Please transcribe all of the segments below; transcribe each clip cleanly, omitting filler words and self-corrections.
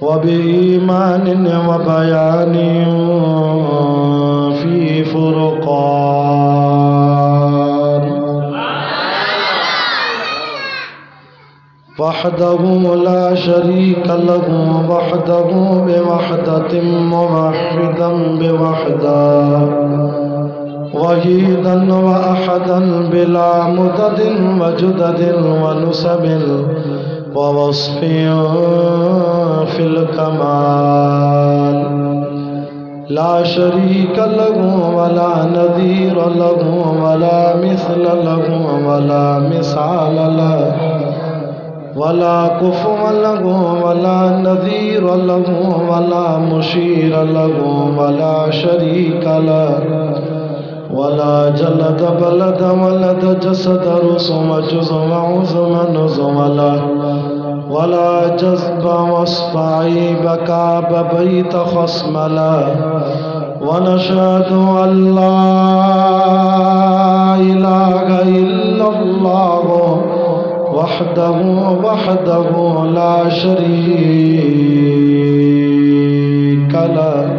व बीईमान व बयान फी फुरक़ान वहदहु ला शरीक लहु वहदहु बिवहदतिन मुवहिदन बिवहदा वहीदन व अहदन बिला मुददिन व जुददिन व नुसबिन व वस्फिन फिल कमाल ला शरीक लहु वला नज़ीर लहु वला मिसल लहु वला मिसाल लहु वला कुफुव लहु वला नज़ीर लहु वला मुशीर लहु वला शरीक लहु वला जलद बलद वलद जसद रुसुम जुज़्व उज़्व नुज़्व वला जज़्ब वस्फ़ ऐब काब बैत ख़स्म व नशहदु अल्ला इलाहा इल्लल्लाह वहदहु वहदहु ला शरीक लहु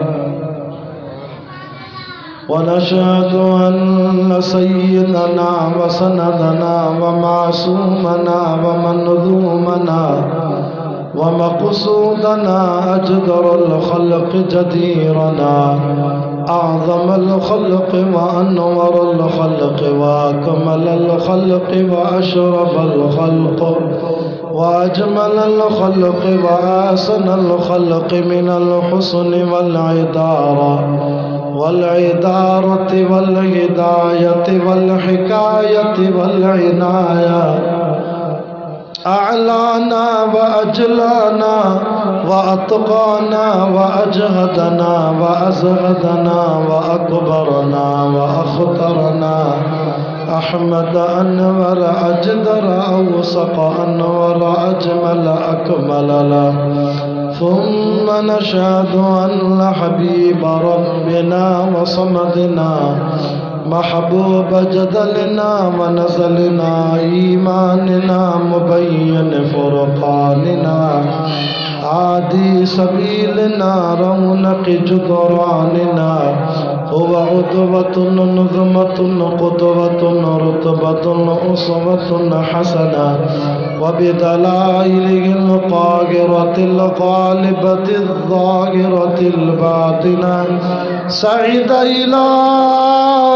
ونشهد أن سيدنا وسندنا ومعصومنا ومنظومنا ومقصودنا أجدر الخلق جديرنا أعظم الخلق وأنور الخلق وأكمل الخلق وأشرف الخلق وأجمل الخلق وأحسن الخلق من الحسن والعدارة والهداية والحكاية والعناية أعلانا وأجلانا وأتقانا وأجهدنا وأزهدنا وأكبرنا وأخطرنا أحمد أنور أجدر أوسق أنور أجمل أكمل له ثم نشهد أن حبيب ربنا وصمدنا محبوب جدلنا ونزلنا إيماننا مبين فرقاننا عادي سبيلنا رونق جدراننا هو عدوة نظمة قدوة رتبة أسوة حسنة وبدلائله القاهرة الغالبة الظاهرة الباطنة سعد إلى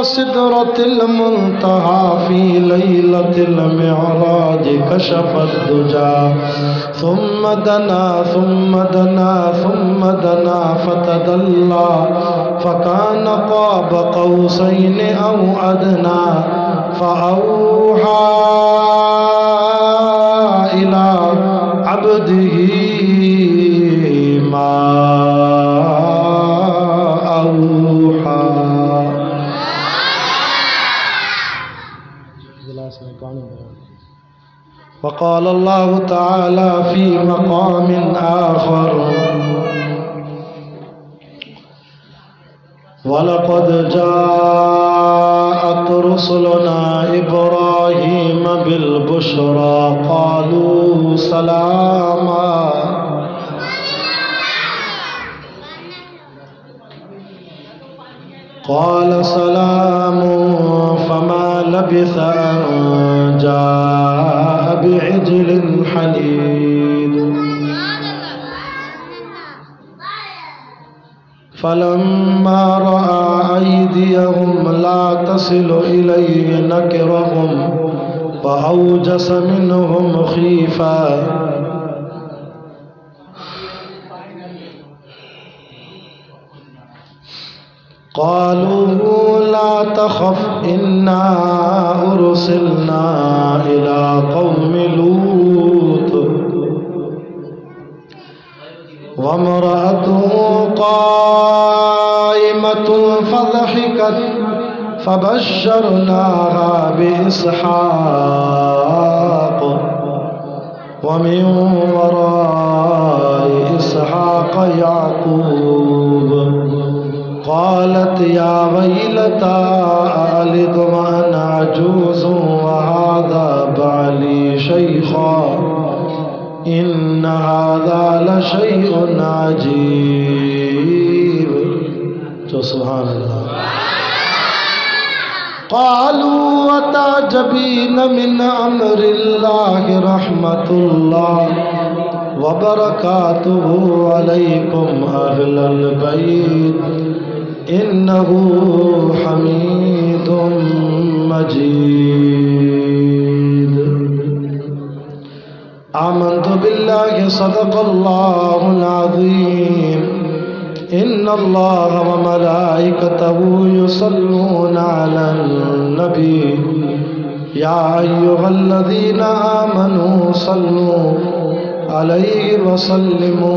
سدرة المنتهى في ليلة المعراج كشف الدجى ثم دنا ثم دنا ثم دنا فتدلى فكان قاب قوسين أو أدنى فأوحى إلى عبده ما أوحى. وقال الله تعالى في مقام آخر ولقد جاءت رسلنا إبراهيم بالبشرى قالوا سلاما قال سلام فما لبث أن جاء بعجل حنيذ فلما رأى أيديهم لا تصل إليه نكرهم وأوجس منهم خيفة قالوا لا تخف إنا أرسلنا إلى قوم لوط وامرأته قائمة فضحكت فبشرناها بإسحاق ومن وراء إسحاق يعقوب قالت يا ويلتى ألد وأنا عجوز وهذا بعلي شيخا इन्न हाज़ा लशैउन अजीब। तो सुभान अल्लाह। क़ालू अताजबीन मिन अम्रिल्लाहि रहमतुल्लाह व बरकातुहु अलैकुम अहलल बैत इन्नहु हमीदुम मजीद। आमन्तु बिल्लाहि सदक़ल्लाहुल अज़ीम। इन्नल्लाह व मलाइकतहु युसल्लूना अलन नबी या अय्युहल्लज़ीना आमनू सल्लू अलैहि व सल्लिमू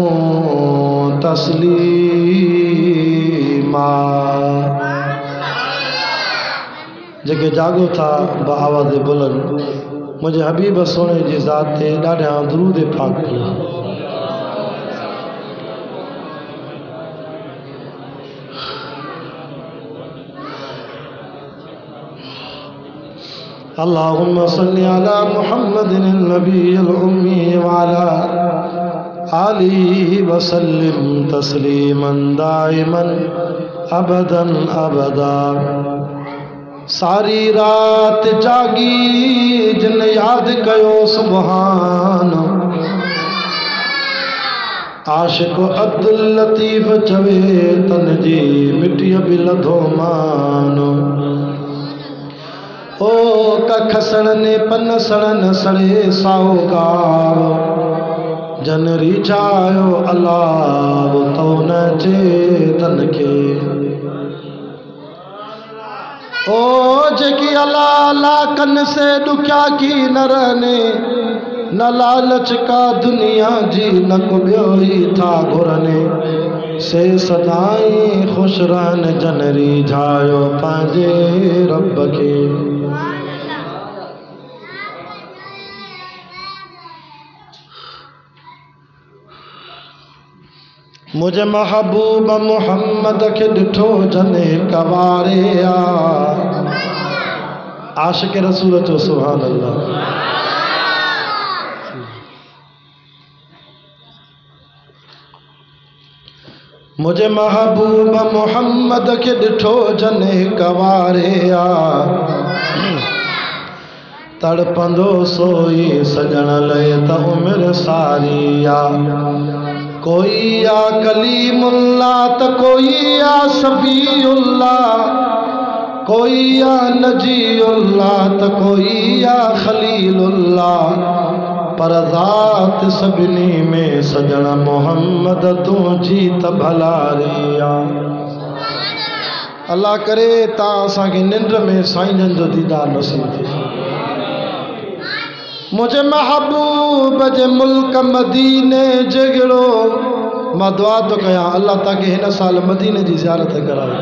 तस्लीमा। जेके जागो था बआवाज़ बुलंद मुझे हबीब सोने जी ज़ात ते ॾाढा दुरूद पाक पढ़ो। अल्लाहुम्मा सल्लि अला मुहम्मदिन नबील उम्मी व अला आलिहि व सल्लिम तस्लीमन दाइमन अबदन अबदा। सारी रात जागी जिन याद कयो सुबहान आशिक अब्दुल लतीफ़ चवे तन जी मिट्टीअ बि लधो मान। ओ कख सड़ने पन सड़न सड़े साहूकार जन रिझायो अलाह तो न चेतन के। ओ जेकी अलाह लाकन से दुख्या की न रहने न लालच का दुनिया जी न को ॿियो ई था घुरने से सदाई खुश रहन जन रिझायो पंहिंजे रब के। मुझे महबूब मोहम्मद के ॾिठो जने कवारे आ। आशिक रसूल चो सुभान अल्लाह। मुझे महबूब मोहम्मद के ॾिठो जने कवारे आ। तड़पंदो सोई सजण लय त उमिरि सारी आ। कोई या कलीमुल्लाह त कोई या सफीउल्लाह कोई या नजीउल्लाह त कोई या खलीलुल्लाह पर ज़ात सभिनी में सजण मोहम्मद तू जी त भलारिया। अल्लाह करे ता असांखे निंड में साईं जन जो दीदार नसीब थिए। मुझे महबूब जे मुल्क मदीने जगड़ो मां दुआ तो कया अल्लाह ताकि हिन साल मदीने जी ज़ियारत कराए।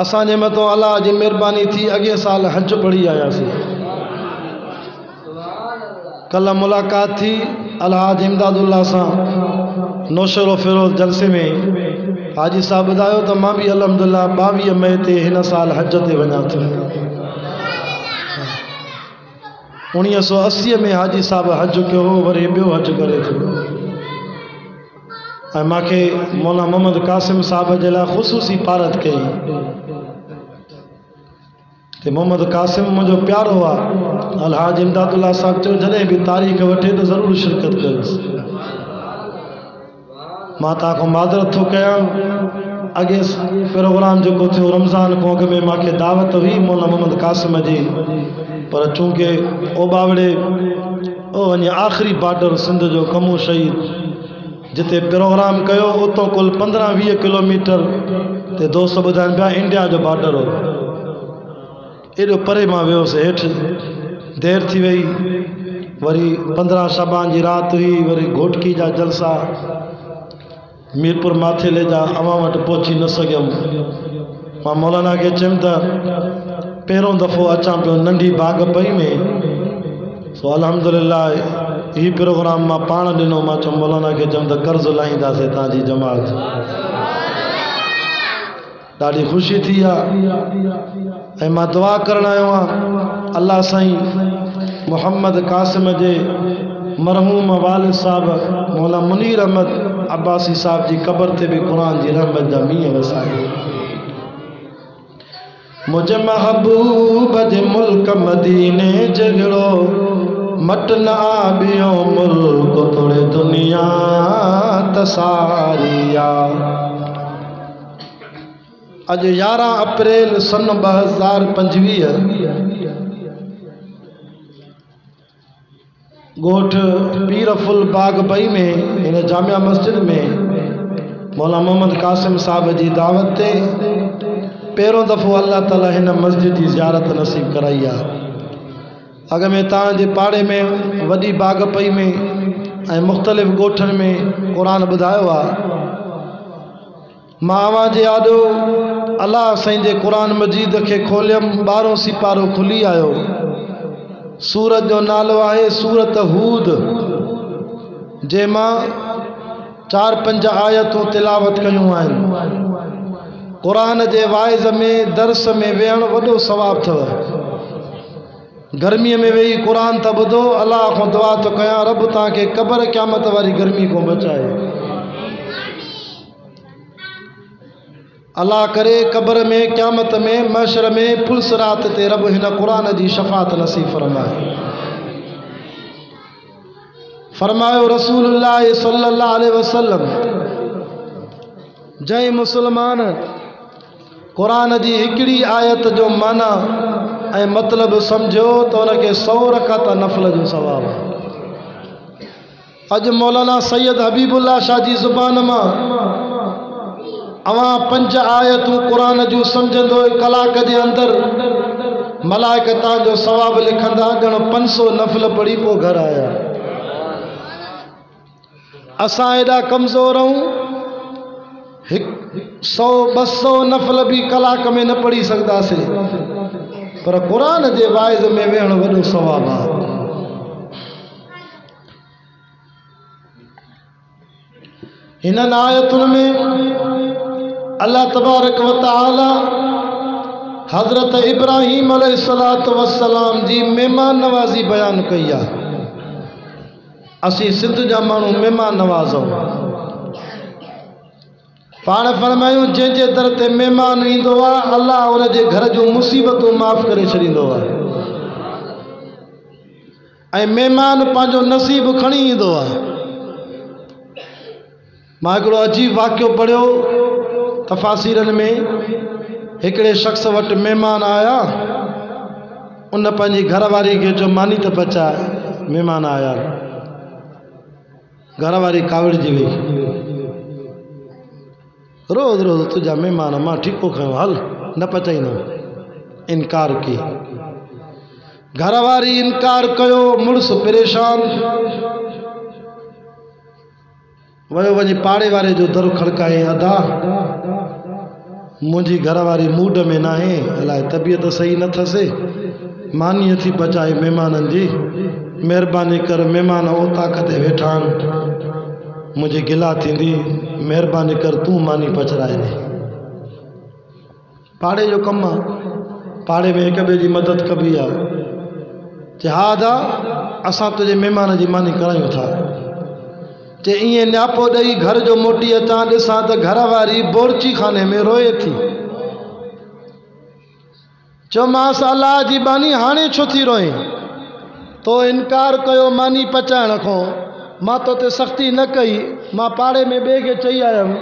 असांजे मथों अल्लाह जी मेहरबानी थी अॻे साल हज पढ़ी आयासीं। कल मुलाक़ात थी अलहाज इमदादुल्ला सां नौशरो फिरोज जलसे में। हाजी साहब ॿुधायो त मां बि अल्हम्दुलिल्लाह 22 मई ते हिन साल हज ते वञा थो। 1980 में हाजी साहब हज कयो हो, वरी ॿियो हज करे थो। ऐं मूंखे मौलाना मोहम्मद कासिम साहब जे लाइ ख़ुसूसी पारत कई। मोहम्मद कासिम मुझो प्यारो आ। अलहाज इमदादुल्ला साहब चयो जॾहिं भी तारीख़ वठे तो ज़रूर शिरकत कयोसि। मां तव्हांखां माज़रत थो कयां। अॻे प्रोग्राम जेको थियो रमज़ान को अॻु में मूंखे दावत हुई मौलाना मोहम्मद कासिम जी, पर चूंकि ओबावड़े वञी आख़िरी बॉर्डर सिंध जो कमू शहीद जिते प्रोग्राम कयो उतो कुल 15-20 किलोमीटर ते दोस्त ॿुधाइनि पिया इंडिया जो बॉर्डर हो। एॾो परे मां वियोसीं। हेठि देरि थी वई। वरी 15 शाबान जी राति हुई। वरी घोटकी जा जलसा मीरपुर माथेले जा अवां वटि पहुची न सघियमि। मां मौलाना खे चयुमि त पहिरों दफ़ो अचां पियो नंढी बाग पई में। सो अल्हम्दुलिल्लाह ही प्रोग्राम मां पाण ॾिनो। मां चयो मौलाना खे चयुमि त कर्ज़ लाहींदासीं तव्हांजी जमात। ॾाढी ख़ुशी थी आहे। ऐं मां दुआ करणु आयो आहियां अल्लाह साईं मोहम्मद कासिम जे मरहूम वालिद साहब मौला मुनीर अहमद अब्बासी साहब जी क़ब्र ते भी कुरान जी रहमत जा मींहं वसाए। मुझे महबूब जे मुल्क मदीने जगड़ो मट न आबियो मुल्क तोड़े दुनिया तसारिया। अज 11 अप्रैल सन 2025 गोठ पीरफुल बाग बई में इन जामिया मस्जिद में मौला मोहम्मद कासिम साहब जी दावत ते पहिरों दफ़ो अल्लाह ताला हिन मस्जिद की ज़ियारत नसीब कराई आहे। अॻ में तव्हांजे पाड़े में वॾी बाग पई में ऐं मुख़्तलिफ़ ॻोठनि में क़ुरान ॿुधायो आहे। मां अवां जे आॾो अलाह साईं जे क़ुरान मजीद खे खोलियमि, 12हों सिपारो खुली आयो। सूरत जो नालो आहे सूरत हूद, जंहिंमां 4-5 आयतूं तिलावत कयूं आहिनि। क़ुरान जे वाइज़ में दर्स में वेहणु वॾो सवाबु अथव। गर्मीअ में वेही क़ुरान त ॿुधो। अलाह खां दुआ थो कयां रब तव्हांखे क़ब्र क़यामत वारी गर्मी खां बचाए। अल्लाह करे क़ब्र में क़यामत में महशर में फुलसरात ते रब हिन क़ुरान जी शफ़ाअत नसीब फरमाए। फरमायो रसूलुल्लाह सल्लल्लाहु अलैहि वसल्लम, जंहिं मुसलमान क़ुरान जी हिकिड़ी आयत जो माना ऐं मतिलबु सम्झो त उनखे 100 रकात नफ़ल जो सवाबु आहे। अॼु मौलाना सैयद हबीबुल्लाह शाह जी ज़ुबान मां अवां 5 आयतूं क़ुरान जूं सम्झंदो कलाक जे अंदरि मलाइका तव्हांजो सवाबु लिखंदा। ॼण 500 नफ़ल पढ़ी पोइ घर आया। असां एॾा कमज़ोर आहियूं, 100-200 नफ़ल भी कलाक में न पढ़ी सघंदासीं, पर क़ुरान जे वाइज़ में वेहणु वॾो सवाबु आहे। हिननि आयतुनि में अल्लाह तबारक व तआला हज़रत इब्राहीम अलैहिस्सलातु वस्सलाम जी महिमान नवाज़ी बयान कई आहे। असीं सिंध जा माण्हू महिमान नवाज़ आहियूं। पाण फरमायूं जंहिंजे दर ते महिमान ईंदो आहे अल्लाह उन जे घर जूं मुसीबतूं माफ़ करे छॾींदो आहे ऐं महिमान पंहिंजो नसीब खणी ईंदो आहे। मां हिकिड़ो अजीब वाक़ियो पढ़ियो तफ़ासीरनि में। हिकिड़े शख़्स वटि महिमान आया, उन पंहिंजी घरवारी खे चयो मानी त पचाए। महिमान आया, घरवारी कावड़जी वई। रोज़ रोज़ तुझा महिमान, मां ठीको खयो, हल न पचाईंदुमि। इनकार की, घरवारी इनकार कयो। मुड़ुसु परेशान वयो, वञी पाड़े वारे जो दर खड़काए, अदा मुंहिंजी घरवारी मूड में न आहे, अलाए तबियत सही न अथसि, मानी नथी पचाए महिमाननि जी, महिरबानी कर। महिमान ओ ताक़त ते वेठा आहिनि, मुझे गिला थींदी, महिरबानी कर तूं मानी पचराए ॾे। पाड़े जो कमु आहे, पाड़े में हिक ॿिए जी मदद कबी आहे। चए हा दा असां तुंहिंजे महिमान जी मानी करायूं था। चए ईअं नियापो ॾेई घर जो मोटी अचां, ॾिसां त घरवारी बोरची खाने में रोए थी। चयोमांसि अलाह जी बानी हाणे छो थी रोए? तो इनकार कयो मानी पचाइण खां, मां तो ते सख़्ती न कई, मां पाड़े में ॿिए खे चई आयुमि,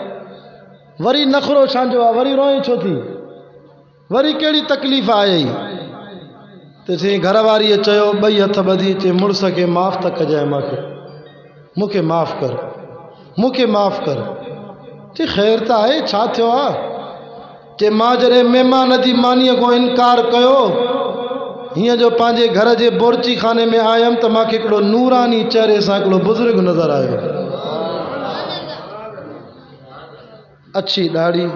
वरी नखरो छांजो आहे, वरी रोए छो थी, वरी कहिड़ी तकलीफ़ आई? त चई घरवारीअ चयो, 2 हथ ॿधी, चई मुड़ुस खे माफ़ त कजांइ, मूंखे माफ़ कर, मूंखे माफ़ कर। चई ख़ैर त आहे, छा थियो आहे? चई मां जॾहिं महिमान जी मानीअ खां इनकार कयो, हीअं जो पंहिंजे घर जे बोरची खाने में आयुमि त मूंखे हिकिड़ो नूरानी चेहरे सां हिकिड़ो बुज़ुर्ग नज़र आयो। अच्छी दाढ़ी,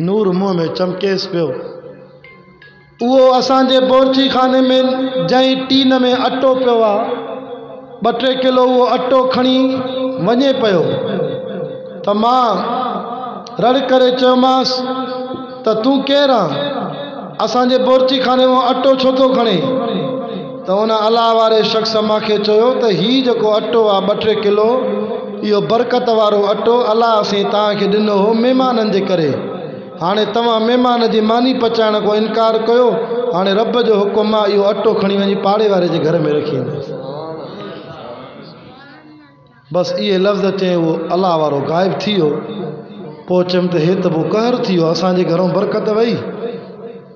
नूर मुंहं में चमकेसि पियो। उहो असांजे बोरची खाने में जंहिं टीन में अटो पियो आहे, 2-3 किलो उहो अटो खणी वञे पियो त मां रड़ करे चयोमांसि त तूं केरु आहे? असांजे बोरची खाने में अटो छो थो खणे? तो उन अलाह वारे शख़्स मूंखे चयो त हीउ जेको अटो आहे 2-3 किलो इहो बरकत वारो अटो अलाह असीं तव्हांखे ॾिनो हो महिमाननि जे करे। हाणे तव्हां महिमान जी मानी पचाइण को इनकार कयो, हाणे रब जो हुकुम आहे इहो अटो खणी वञी पाड़े वारे जे घर में रखी ईंदुसि। बसि इहे लफ़्ज़ चई उहो अलाह वारो ग़ाइबु थी वियो। पोइ चयुमि त हे त पोइ कहर थी वियो, असांजे घरों बरकत वई।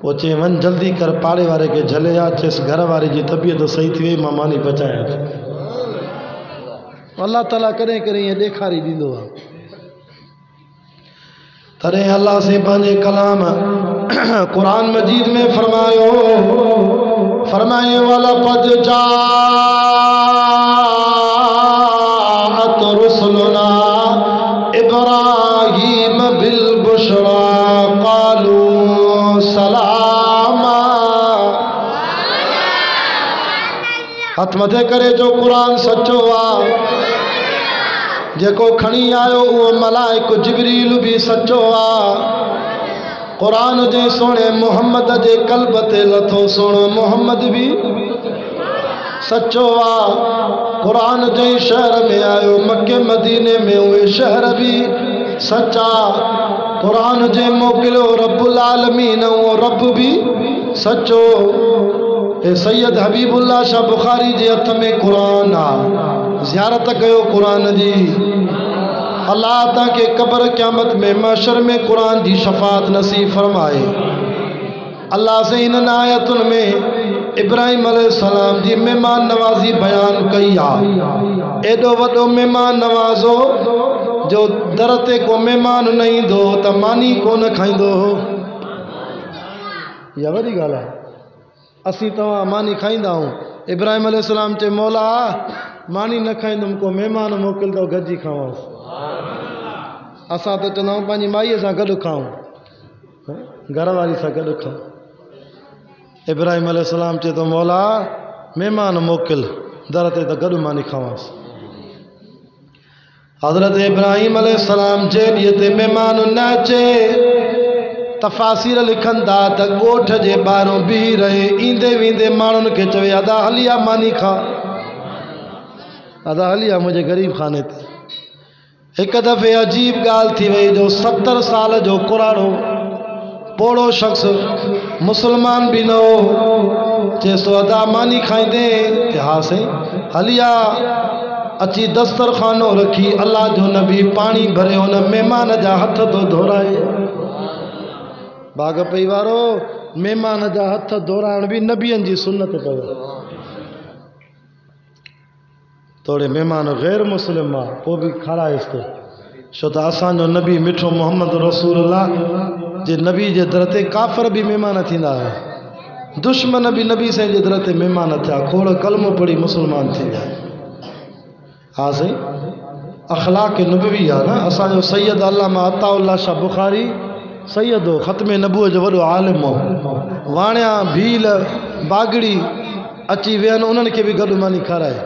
पोइ चई वञ जल्दी कर पाड़े वारे खे झले आ, चएसि घर वारे जी तबियत सही थी वई, मां मानी पचायां थो। अल्लाह ताला कॾहिं कॾहिं ईअं ॾेखारी ॾींदो आहे। तॾहिं अल्लाह से पंहिंजे कलाम क़ुरान मजीद में फरमायो वलक़द जाअत रुसुलुना इब्राहीम बिल बुशरा क़ालू सलामा। हथ मथे करे जो क़ुरान सचो आहे, जेको खणी आयो उहो मलाइक जिब्रील भी सचो आहे। क़ुरान जे सोणे मुहम्मद जे क़ल्ब ते लथो सोणो मुहम्मद भी सचो आहे। क़ुरान जे शहर में आयो मक्के मदीने में उहे शहर भी सच्चा। क़ुरान जे मोकिलियो रब्बुल आलमीन उहो रब भी सचो। ए सैयद हबीबुल्लाह शाह बुखारी जे हथ में क़ुरान आहे, ज़ियारत कयो क़ुरान जी। अल्लाह तव्हांखे क़ब्र क़यामत में महशर में क़ुरान जी शफ़ाअत नसीब फरमाए। अल्लाह से इन आयतुनि में इब्राहिम अलैहिस्सलाम जी महिमान नवाज़ी बयान कई आहे। एॾो वॾो महिमान नवाज़ो जो दर ते को महिमान न ईंदो त मानी कोन खाईंदो हो। इहा वॾी ॻाल्हि आहे। असीं तव्हां मानी खाईंदा आहियूं। इब्राहिम अलैहिस्सलाम चए मौला मानी न खाईंदुमि, को महिमान मोकिलींदो गॾिजी खावांसि। असां त चवंदा आहियूं पंहिंजी माईअ सां गॾु खाऊं, घर वारी सां गॾु खाऊं। इब्राहिम अलैहिस्सलाम चए थो मौला महिमान मोकिल दर ते त गॾु मानी खावांसि। हज़रत इब्राहिम अलैहिस्सलाम जे ॾींहं ते महिमान न अचे, तफ़ासिर लिखनि था त ॻोठ जे ॿाहिरों बीही रहे ईंदे वेंदे माण्हुनि खे चवे अदा हलिया मानी खा, अदा हलिया मुंहिंजे ग़रीब खाने ते। हिकु दफ़े अजीब ॻाल्हि थी वई जो 70 साल जो कुराड़ो पोड़ो शख़्स मुसलमान भी न हो, चएसि तो अदा मानी खाईंदे? हा साईं। हलिया अची दस्तरखानो रखी अल्लाह जो नबी पानी भरे हुन महिमान जा हथ तो धोराए। बाग पई वारो महिमान जा हथ धोराइण भी नबियनि जी सुन्नत अथव। थोड़े महिमान गैर मुस्लिम आहे पोइ बि खाराएसि थो, छो त असांजो नबी मिठो मोहम्मद रसूलुल्लाह जे नबी जे दर ते काफ़िर भी महिमान थींदा हुआ, दुश्मन भी नबी साईं जे दर ते महिमान थिया, खोड़ कलमो पढ़ी मुसलमान थी विया। हा साईं, अखलाक नबवी आहे न। असांजो सैयद अल्लामा अताउल्लाह शाह बुखारी सैयद हो, ख़त्मे नबूअ जो वॾो आलिम हो। वाणिया भील बागड़ी अची वियनि, उन्हनि खे बि गॾु मानी खाराए।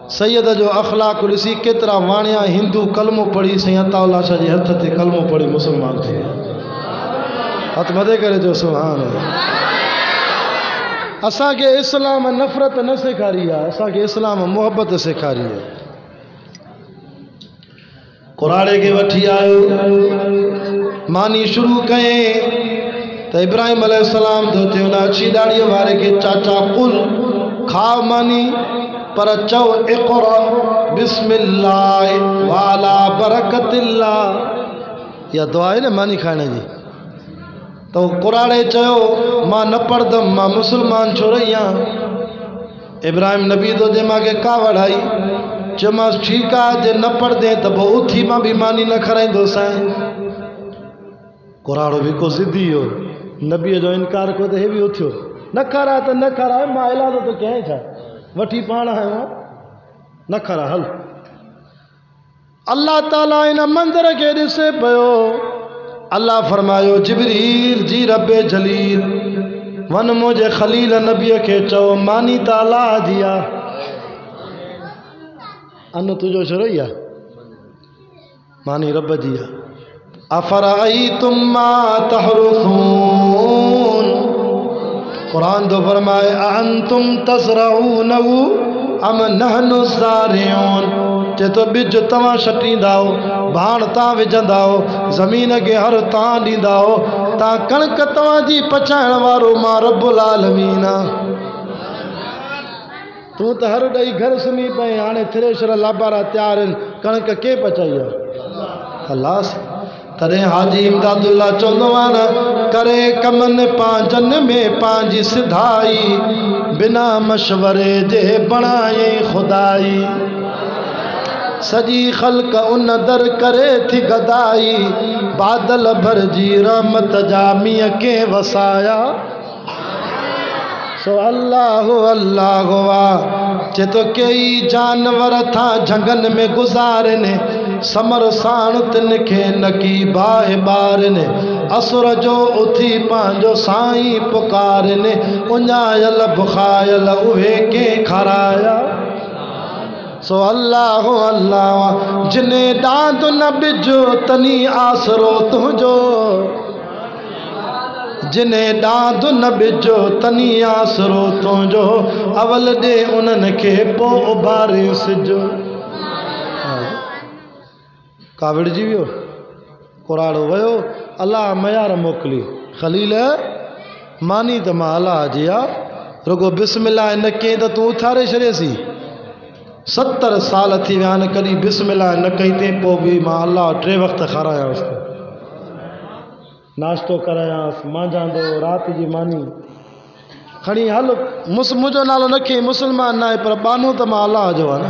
सैयद जो अखलाक ॾिसी केतिरा वाणिया हिंदू कलमो पढ़ी साईं अताउल्लाह शाह जे हथ ते कलमो पढ़ी मुसलमान थी विया। हथ मथे करे जो सुभान अल्लाह। असांखे इस्लाम नफ़रत न सेखारी आहे, असांखे इस्लाम मोहब्बत सेखारी आहे। कुराड़े खे वठी आयो, मानी शुरू कयईं त इब्राहिम अलैहिस्सलाम तो चयो न अची ॾाड़ीअ वारे खे चाचा कुल खा मानी, पर चओ इक़रा बिस्मिल्लाह वाला बरकतिल्लाह। इहा दुआ आहे न मानी खाइण जी। तो कुराड़े चयो मां न पढ़दमि, मां मुसलमान छो रही आहियां। इब्राहिम नबी तो जे मूंखे का वढ़ाई, चयोमांसि ठीकु आहे जे न पढ़दे त पोइ उथी मां बि मानी न खाराईंदोसांइ। कुराड़ो बि को ज़िदी हो, नबीअ जो इनकार कयो त हे बि उथियो, न खाराए त न खाराए, मां इलाज त कयां छा, वठी पाण आयो न खारा हल। अल्लाह ताला इन मंदर खे ॾिसे पियो। अल्लाह फरमायो जिब्रील जी रब्बे जलील वन मुंहिंजे खलील नबीअ खे चओ मानी त अल्लाह जी आहे, अन तुंहिंजो छो रही आहे, मानी रब जी आहे। अफराईतुम मा तहरुसून, कुरान तो फरमाए अंतुम तज़रऊनहु अम नहनु ज़ारिऊन। चे तो बिज तव्हां छटींदाओ, भाण तव्हां विझंदाओ, ज़मीन खे हर तव्हां ॾींदाओ, तव्हां कणिक तव्हांजी पचाइण वारो मां रब्बुल आलमीन आहियां। तूं त हर ॾेई घर सुम्ही पए, हाणे थ्रेशर लाबारा तयार आहिनि, कणिक के पचाई आहे? अल्लाह। तॾहिं हाजी इमदादुल्ला चवंदो आहे न, करे कमनि पंहिंजनि में पंहिंजी सिधाई, बिना मशवरे जे बणाए खुदाई, सॼी ख़ल्क़ उन दर करे थी गदाई, बादल भरजी रहमत जा मींहं के वसाया। सो अल्लाह अल्लाह वाह। चे तो कई जानवर था झंगन में गुज़ारने, समर साण तिन खे नकी बाहि ॿारने, असुर जो उथी पंहिंजो साईं पुकारने, उञायल बुखायल उहे के खाराया। सो अल्लाह अल्लाह जिने डांद न बिजो तनी आसरो तुझो, जिने डांद न बिजो तनी आसरो तुझो, अवल दे उन्हनि खे पोइ उभारे सिजो। काविड़ जी वियो, कुराड़ो वियो, अल्लाह मयार मोकिली, ख़लील मानी त मां अल्लाह जी आहे, रुगो बिस्मिल्लाह न कई त तूं उथारे छॾियसी। 70 साल थी विया आहिनि, कॾहिं बिस्मिल्लाह न कई ते पोइ बि मां अल्लाह 3 वक़्त खारायांसि, नाश्तो करायांसि, मांझांदो, राति जी मानी खणी हल। मुंहिंजो नालो न खई, मुस्लमान न आहे, पर बानो त मां अल्लाह जो आहे न।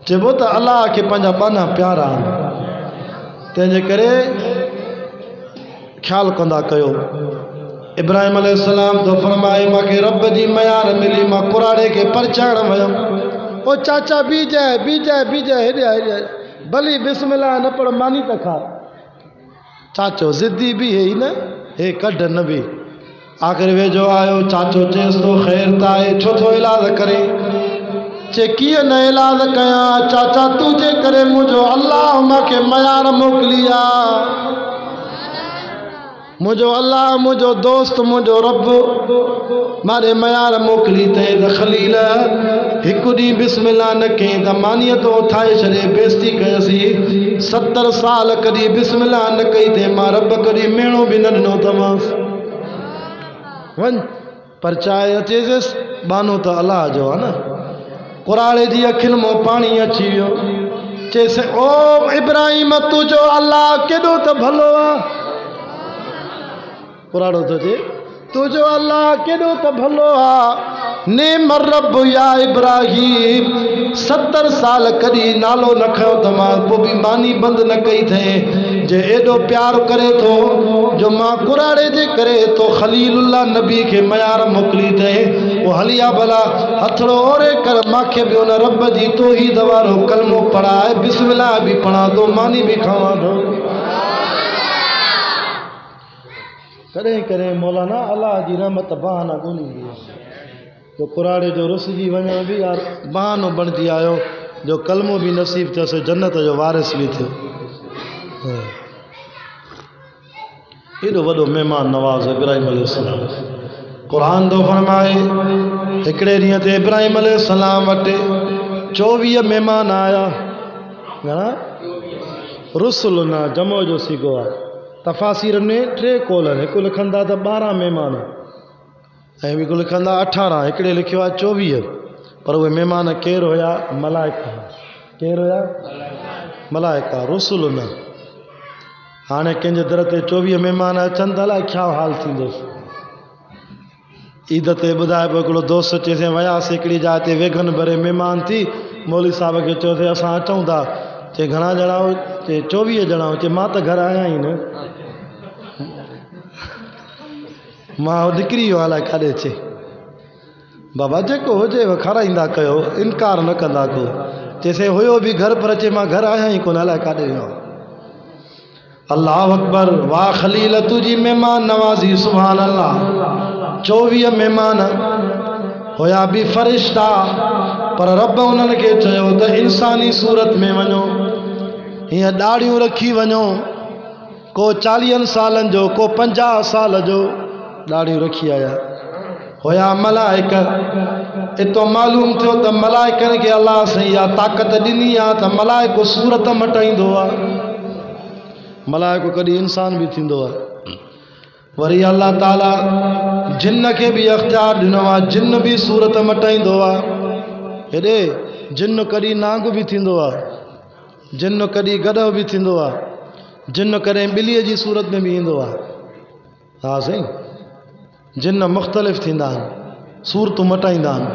चइबो त अल्लाह खे पंहिंजा बाना प्यारा आहिनि, तंहिंजे करे ख़्यालु कंदा कयो। इब्राहिम अलैहिस्सलाम तो फरमाए, मूंखे रब जी मयार मिली, मां कुराड़े खे परचाइण वियुमि। ओ चाचा बीजाए बीजाए बीजाए, हेॾे हेॾे, भली बिस्मिल्लाह न पढ़, मानी त खा। चाचो ज़िद्दी बि हे न, हे कढ न बि। आख़िर वेझो आयो, चाचो चएसि थो ख़ैर त आहे, छो थो इलाज करे? चे कीअं न इलाज कयां चाचा, तुंहिंजे करे मुंहिंजो अल्लाह मूंखे मयार मोकिली आहे। मुझो अल्लाह, मुझो दोस्त, मुझो रब मारे मयार मोकिली तई त ख़लील हिकु ॾींहुं बिस्मिल्लाह न कई त मानीअ तो उथाए छॾे, बेइज़्ती कयसी। 70 साल कॾहिं बिस्मिल्लाह न कई ते मां रब कॾहिं मेणो बि न ॾिनो तमांसि। वञ परचाए अचेसि, बानो त अल्लाह जो आहे न। कुराड़े जी अखियुनि मां पाणी अची वियो, चएसि ओ इब्राहिम, तुंहिंजो अल्लाह केॾो त भलो आहे। कुराड़ो तो चे, तुझो अल्लाह केॾो त भलो आहे। नेम रब या इब्राहिम, 70 साल कॾहिं नालो न खयो त मां पोइ बि मानी बंदि न कई थे। जे एॾो प्यार करे थो जो मां कुराड़े जे करे तो ख़लीलुल्लाह नबी खे मयार मोकिली थे, वो हलिया भला हथड़ो ओरे कर, मूंखे बि उन रब जी तौहीद वारो कलमो पढ़ाए, बिस्मिल्लाह बि पढ़ा थो, मानी बि खावां थो। कॾहिं कॾहिं मौलाना अल्लाह जी रहमत बहाना ॻोल्हींदी आहे, जो कुराड़े जो रुस जी वञण बि यार बहानो बणिजी आयो, जो कलमो बि नसीब थियसि, जन्नत जो वारिस बि थियो। एॾो वॾो महिमान नवाज़ इब्राहिम अलैहिस्सलाम। क़ुरान तो फरमाए, हिकिड़े ॾींहं ते इब्राहिम अलैहिस्सलाम वटि 24 महिमान आया। घणा? रुसुल न जमो जो सीगो आहे। तफ़ासीर में 3 कौल आहिनि, हिकु लिखंदा त 12 महिमान ऐं ॿियो लिखंदा 18, हिकिड़े लिखियो आहे 24। पर उहे महिमान केरु हुया? मलाइका। केरु हुया? मलाइका, रुसुल न। हाणे कंहिंजे दर ते 24 महिमान अचनि त अलाए छा हाल थींदुसि। ईद ते ॿुधाए पियो, हिकिड़ो दोस्त चएसि वियासीं हिकिड़ी जाइ ते, वेगन भरे महिमान थी, मौली साहिब खे चयोसीं असां अचूं था। चए घणा ॼणा हो? चए 24 ॼणा हो। चए मां त घर आहियां ई न, मां निकिरी वियो अलाए काॾे। चए बाबा जेको हुजे खाराईंदा कयो, इनकार न कंदा को। चएसि हुयो बि घर, पर चए मां घर आहियां ई कोन, अलाए काॾे वियो। अल्लाह अकबर, वाह ख़लील तुंहिंजी महिमान नवाज़ी, सुभान अल्लाह। 24 महिमान हुया बि फ़रिश्ता, पर रब उन्हनि खे चयो त इंसानी सूरत में वञो, हीअं ॾाढ़ियूं रखी वञो, को 40 सालनि जो, को 50 साल जो, ॾाढ़ियूं रखी आया। होया मलाइक। इतो मालूम थियो त मलाइकनि खे अल्लाह साईं या ताक़त ॾिनी आहे त मलाइको सूरत मटाईंदो आहे। मलाइको कॾहिं इंसान बि थींदो आहे। वरी अल्लाह ताला जिन खे बि अख़्तियार ॾिनो आहे, जिन बि सूरत मटाईंदो आहे। हेॾे जिन कॾहिं नांग बि थींदो आहे, जिन कॾहिं गॾो बि थींदो आहे, जिन कॾहिं ॿिलीअ जी सूरत में बि ईंदो आहे। हा साईं, जिन मुख़्तलिफ़ थींदा आहिनि, सूरतूं मटाईंदा आहिनि।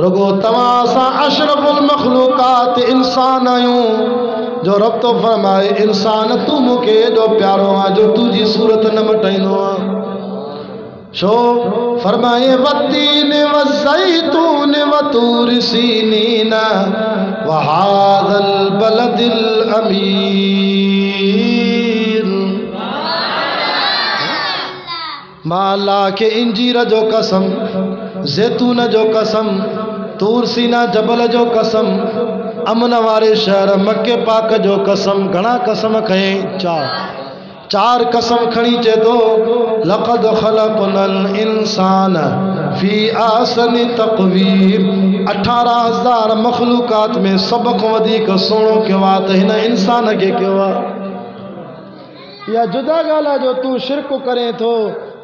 रुगो तव्हां असां अशरफुल मखलूकात इंसान आहियूं जो रब तो फरमाए इंसान तू मूंखे एॾो प्यारो आहे जो तुंहिंजी सूरत न मटाईंदो आहे। छो फरमाए वत्तीन वज़ैतून वतूर सीनीन वहाज़ल बलदिल अमीर। मां अल्लाह के इंजीर जो कसम, ज़ैतून जो कसम, तूर सीना जबल जो कसम, अमन वारे शहर मक्के पाक जो कसम। घणा कसम खयईं? चार कसम खणी चए थो लक़द ख़लक़नल इंसान फी आसनी तक़वीम। 18,000 मखलूकात में सब खां वधीक सुहिणो कयो आहे त हिन इंसान खे कयो आहे। या जुदा ॻाल्हि आहे जो तूं शिरक करें थो,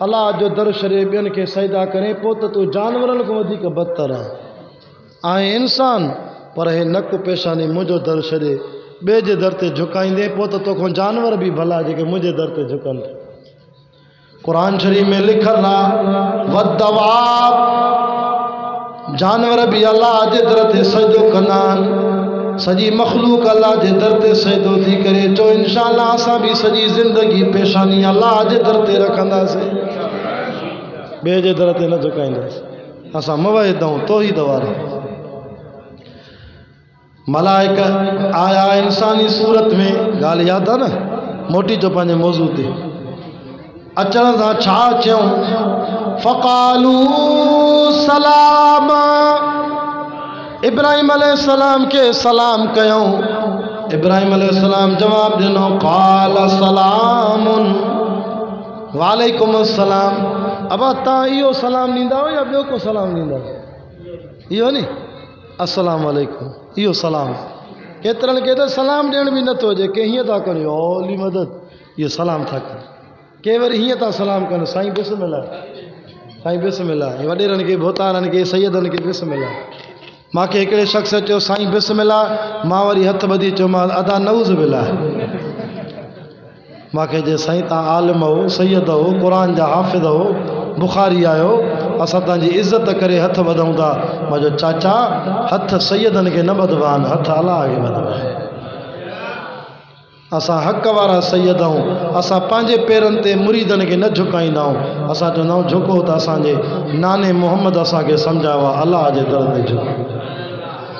अल्लाह जो दर छॾे ॿियनि खे सजदा करें, पोइ त तूं जानवरनि खां वधीक बदतर आहे इंसान। पर हे नक पेशानी मुंहिंजो दर छॾे ॿिए जे दर ते झुकाईंदे, पोइ त तोखां जानवर बि भला जेके मुंहिंजे दर ते झुकनि। क़ुरान शरीफ़ में लिखल आहे वद्दवाब, जानवर बि अल्लाह जे दर ते सजदो कंदा आहिनि। सॼी मखलूक अल्लाह जे दर ते सजदो थी करे चो इंशाअल्लाह असां बि सॼी ज़िंदगी पेशानी अल्लाह जे दर ते रखंदासीं, ॿिए जे दर ते न झुकाईंदासीं। असां मुवहिद आहियूं, तौहीद वारा। मलाइक आया इंसानी सूरत में। ॻाल्हि यादि आहे न? मोटी चो पंहिंजे मौज़ू ते। अचण सां छा चयूं? फ़क़ालू सलाम। इब्राहिम अलैहिस्सलाम के सलाम कयूं। इब्राहिम अलैहिस्सलाम जवाब ॾिनो क़ाल सलामुन वालेकुम अस्सलाम। अब तव्हां इहो सलाम ॾींदा हो या ॿियो को सलाम ॾींदा? इहो नी अस्सलाम वालेकुम, इहो सलाम। केतिरनि खे त सलाम ॾियण बि नथो अचे, के हीअं था कनि ओली मदद, इहो सलाम था कनि। के वरी हीअं था सलाम कनि साईं बिस्मिल्लाह, साईं बिस्मिल्लाह। वॾेरनि खे, भोतारनि खे, सैयदनि खे बिस्मिल्लाह। मूंखे हिकिड़े शख़्स चयो साईं बिस्मिल्लाह, मां वरी हथ ॿधी चयो मां अदा नऊज़ बिल्लाह। मूंखे चयो साईं तव्हां आलिम हो, सैयद हो, क़ुर जा हाफ़िज़ हो, बुखारी आहियो, असां तव्हांजी इज़त करे हथ वधूं था। मां चयो चाचा हथ सैयदनि खे न ॿधबा आहिनि, हथ अलाह खे ॿधबा आहिनि। असां हक़ वारा सैयद आहियूं, असां पंहिंजे पेरनि ते मुरीदनि खे न झुकाईंदा आहियूं। असां चवंदा आहियूं झुको त असांजे नाने मोहम्मद असांखे सम्झायो आहे, अलाह जे दर ते झुको।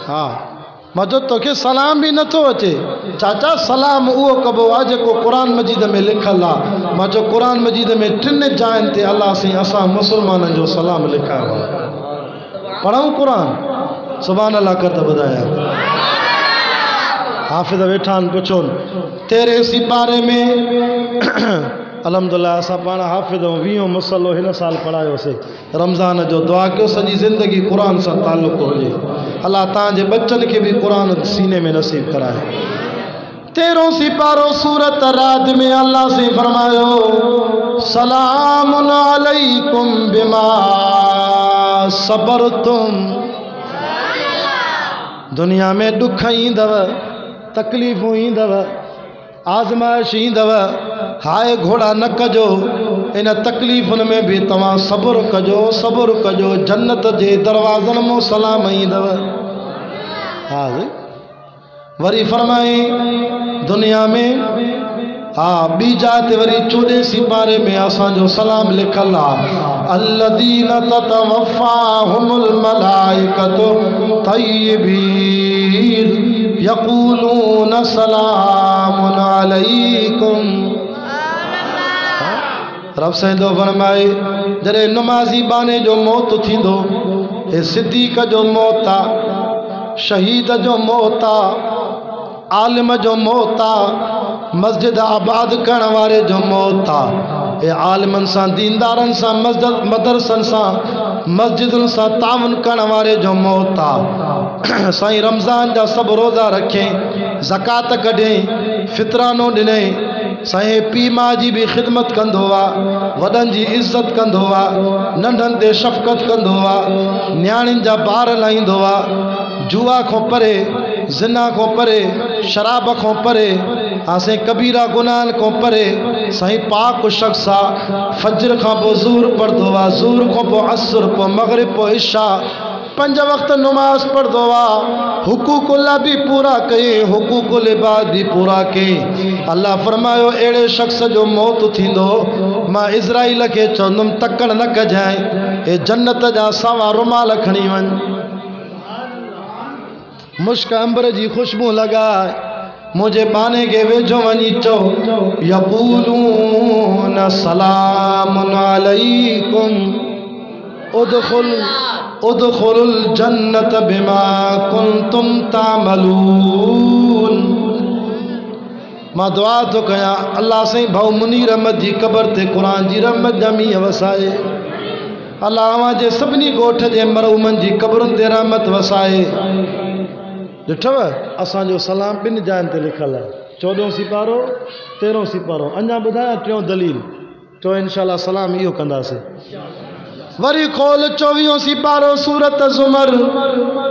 हा मां चयो तोखे सलाम बि नथो अचे? चाचा सलाम उहो कबो आहे जेको क़ुर मजीद में लिखल आहे। मां चयो क़ुर मजीद में 3 जाइनि ते अलाह साईं असां मुस्लमाननि जो सलाम लिखायो आहे। पढ़ूं क़ुर? सुभान अल्लाह कर त ॿुधाया। हाफ़िज़ वेठा आहिनि, पुछो 13 सिपारे में अलहमदुलिल्लाह असां पाण हाफ़िज़ 20 मसलो हिन साल पढ़ायोसीं रमज़ान जो। दुआ कयो सॼी ज़िंदगी क़ुर सां ताल्लुक़ हुजे। अल्लाह तव्हांजे बच्चनि खे बि क़ुर सीने में नसीब कराए। 13 सिपारो सूरत रात में अल्लाह से फरमायो सलामुन अलैकुम बिमा सबरतुम। दुनिया में दुख ईंदव, तकलीफ़ूं ईंदव, आज़माइश ईंदव, हाय घोड़ा न कजो। इन तकलीफ़ुनि में भी तव्हां सब्र कजो, सब्र कजो, जन्नत जे दरवाज़नि मां सलाम ईंदव। हा वरी फरमाई दुनिया में हा ॿी जात वरी 14 सिपारे में असांजो सलाम लिखल आहे अल्लज़ीन ततवफ़ाहुमुल मलाइकतु तय्यबीन यक़ूलून सलामुन अलैकुम। रब सैदो फरमाए जॾहिं नमाज़ी बाने जो मौत थींदो, हे सिद्दीक़ जो मौत आहे, शहीद जो मौत आहे, आलिम जो मौत आहे, मस्जिद आबाद करण वारे जो मौत आहे। हे आलिमनि सां, दीनदारनि सां, मदरसनि सां मस्जिदुनि सां ताउन करण वारे जो मौत आहे। साईं रमज़ान जा सभु रोज़ा रखे, ज़कात कढे, फितरानो ॾिने, साईं पीउ माउ जी बि ख़िदमत कंदो आहे, वॾनि जी इज़त कंदो आहे, नंढनि ते शफ़क़त कंदो आहे, न्याणियुनि जा ॿार लाहींदो आहे, जुआ खां परे, ज़िना खां परे, शराब खां परे, साईं कबीरा गुनाहनि खां परे, साईं पाक शख़्स आहे। फजर खां पोइ ज़ूर पढ़ंदो आहे, ज़ूर खां पोइ असर, पोइ मग़रिब, पोइ इशा, 5 वक़्त नमाज़ पढ़ंदो आहे। हुकूकुल्लाह भी पूरा कई, हुकूकुल इबाद भी पूरा कई। अल्लाह फरमायो अहिड़े शख़्स जो मौत थींदो, मां इज़राइल खे चवंदुमि तकड़ न कजांइ, हे जन्नत जा सावा रुमाल खणी वञ, मुश्क अंबर जी ख़ुशबू लॻाए, मुझे बाने के वेझो वञी चओ, यक़ूलून सलामुन अलैकुम उदखुलुल जन्नत बिमा कुंतुम तामलून। मां दुआ तो कयां अल्लाह साईं भाऊ मुनीर अहमद जी क़बर ते क़ुरान जी रहमत जा मींहं वसाए। अल्लाह अवां जे सभिनी ॻोठ जे मरहूमनि जी क़बरुनि ते रहमत वसाए। ॾिठव असांजो सलाम 2 जायुनि ते लिखियलु आहे, 14 सिपारो 13 सिपारो। अञा ॿुधायां 3 दलील, तो इंशाअल्लाह सलाम इहो कंदासीं। वरी खोल 24 सिपारो सूरत ज़ुमर,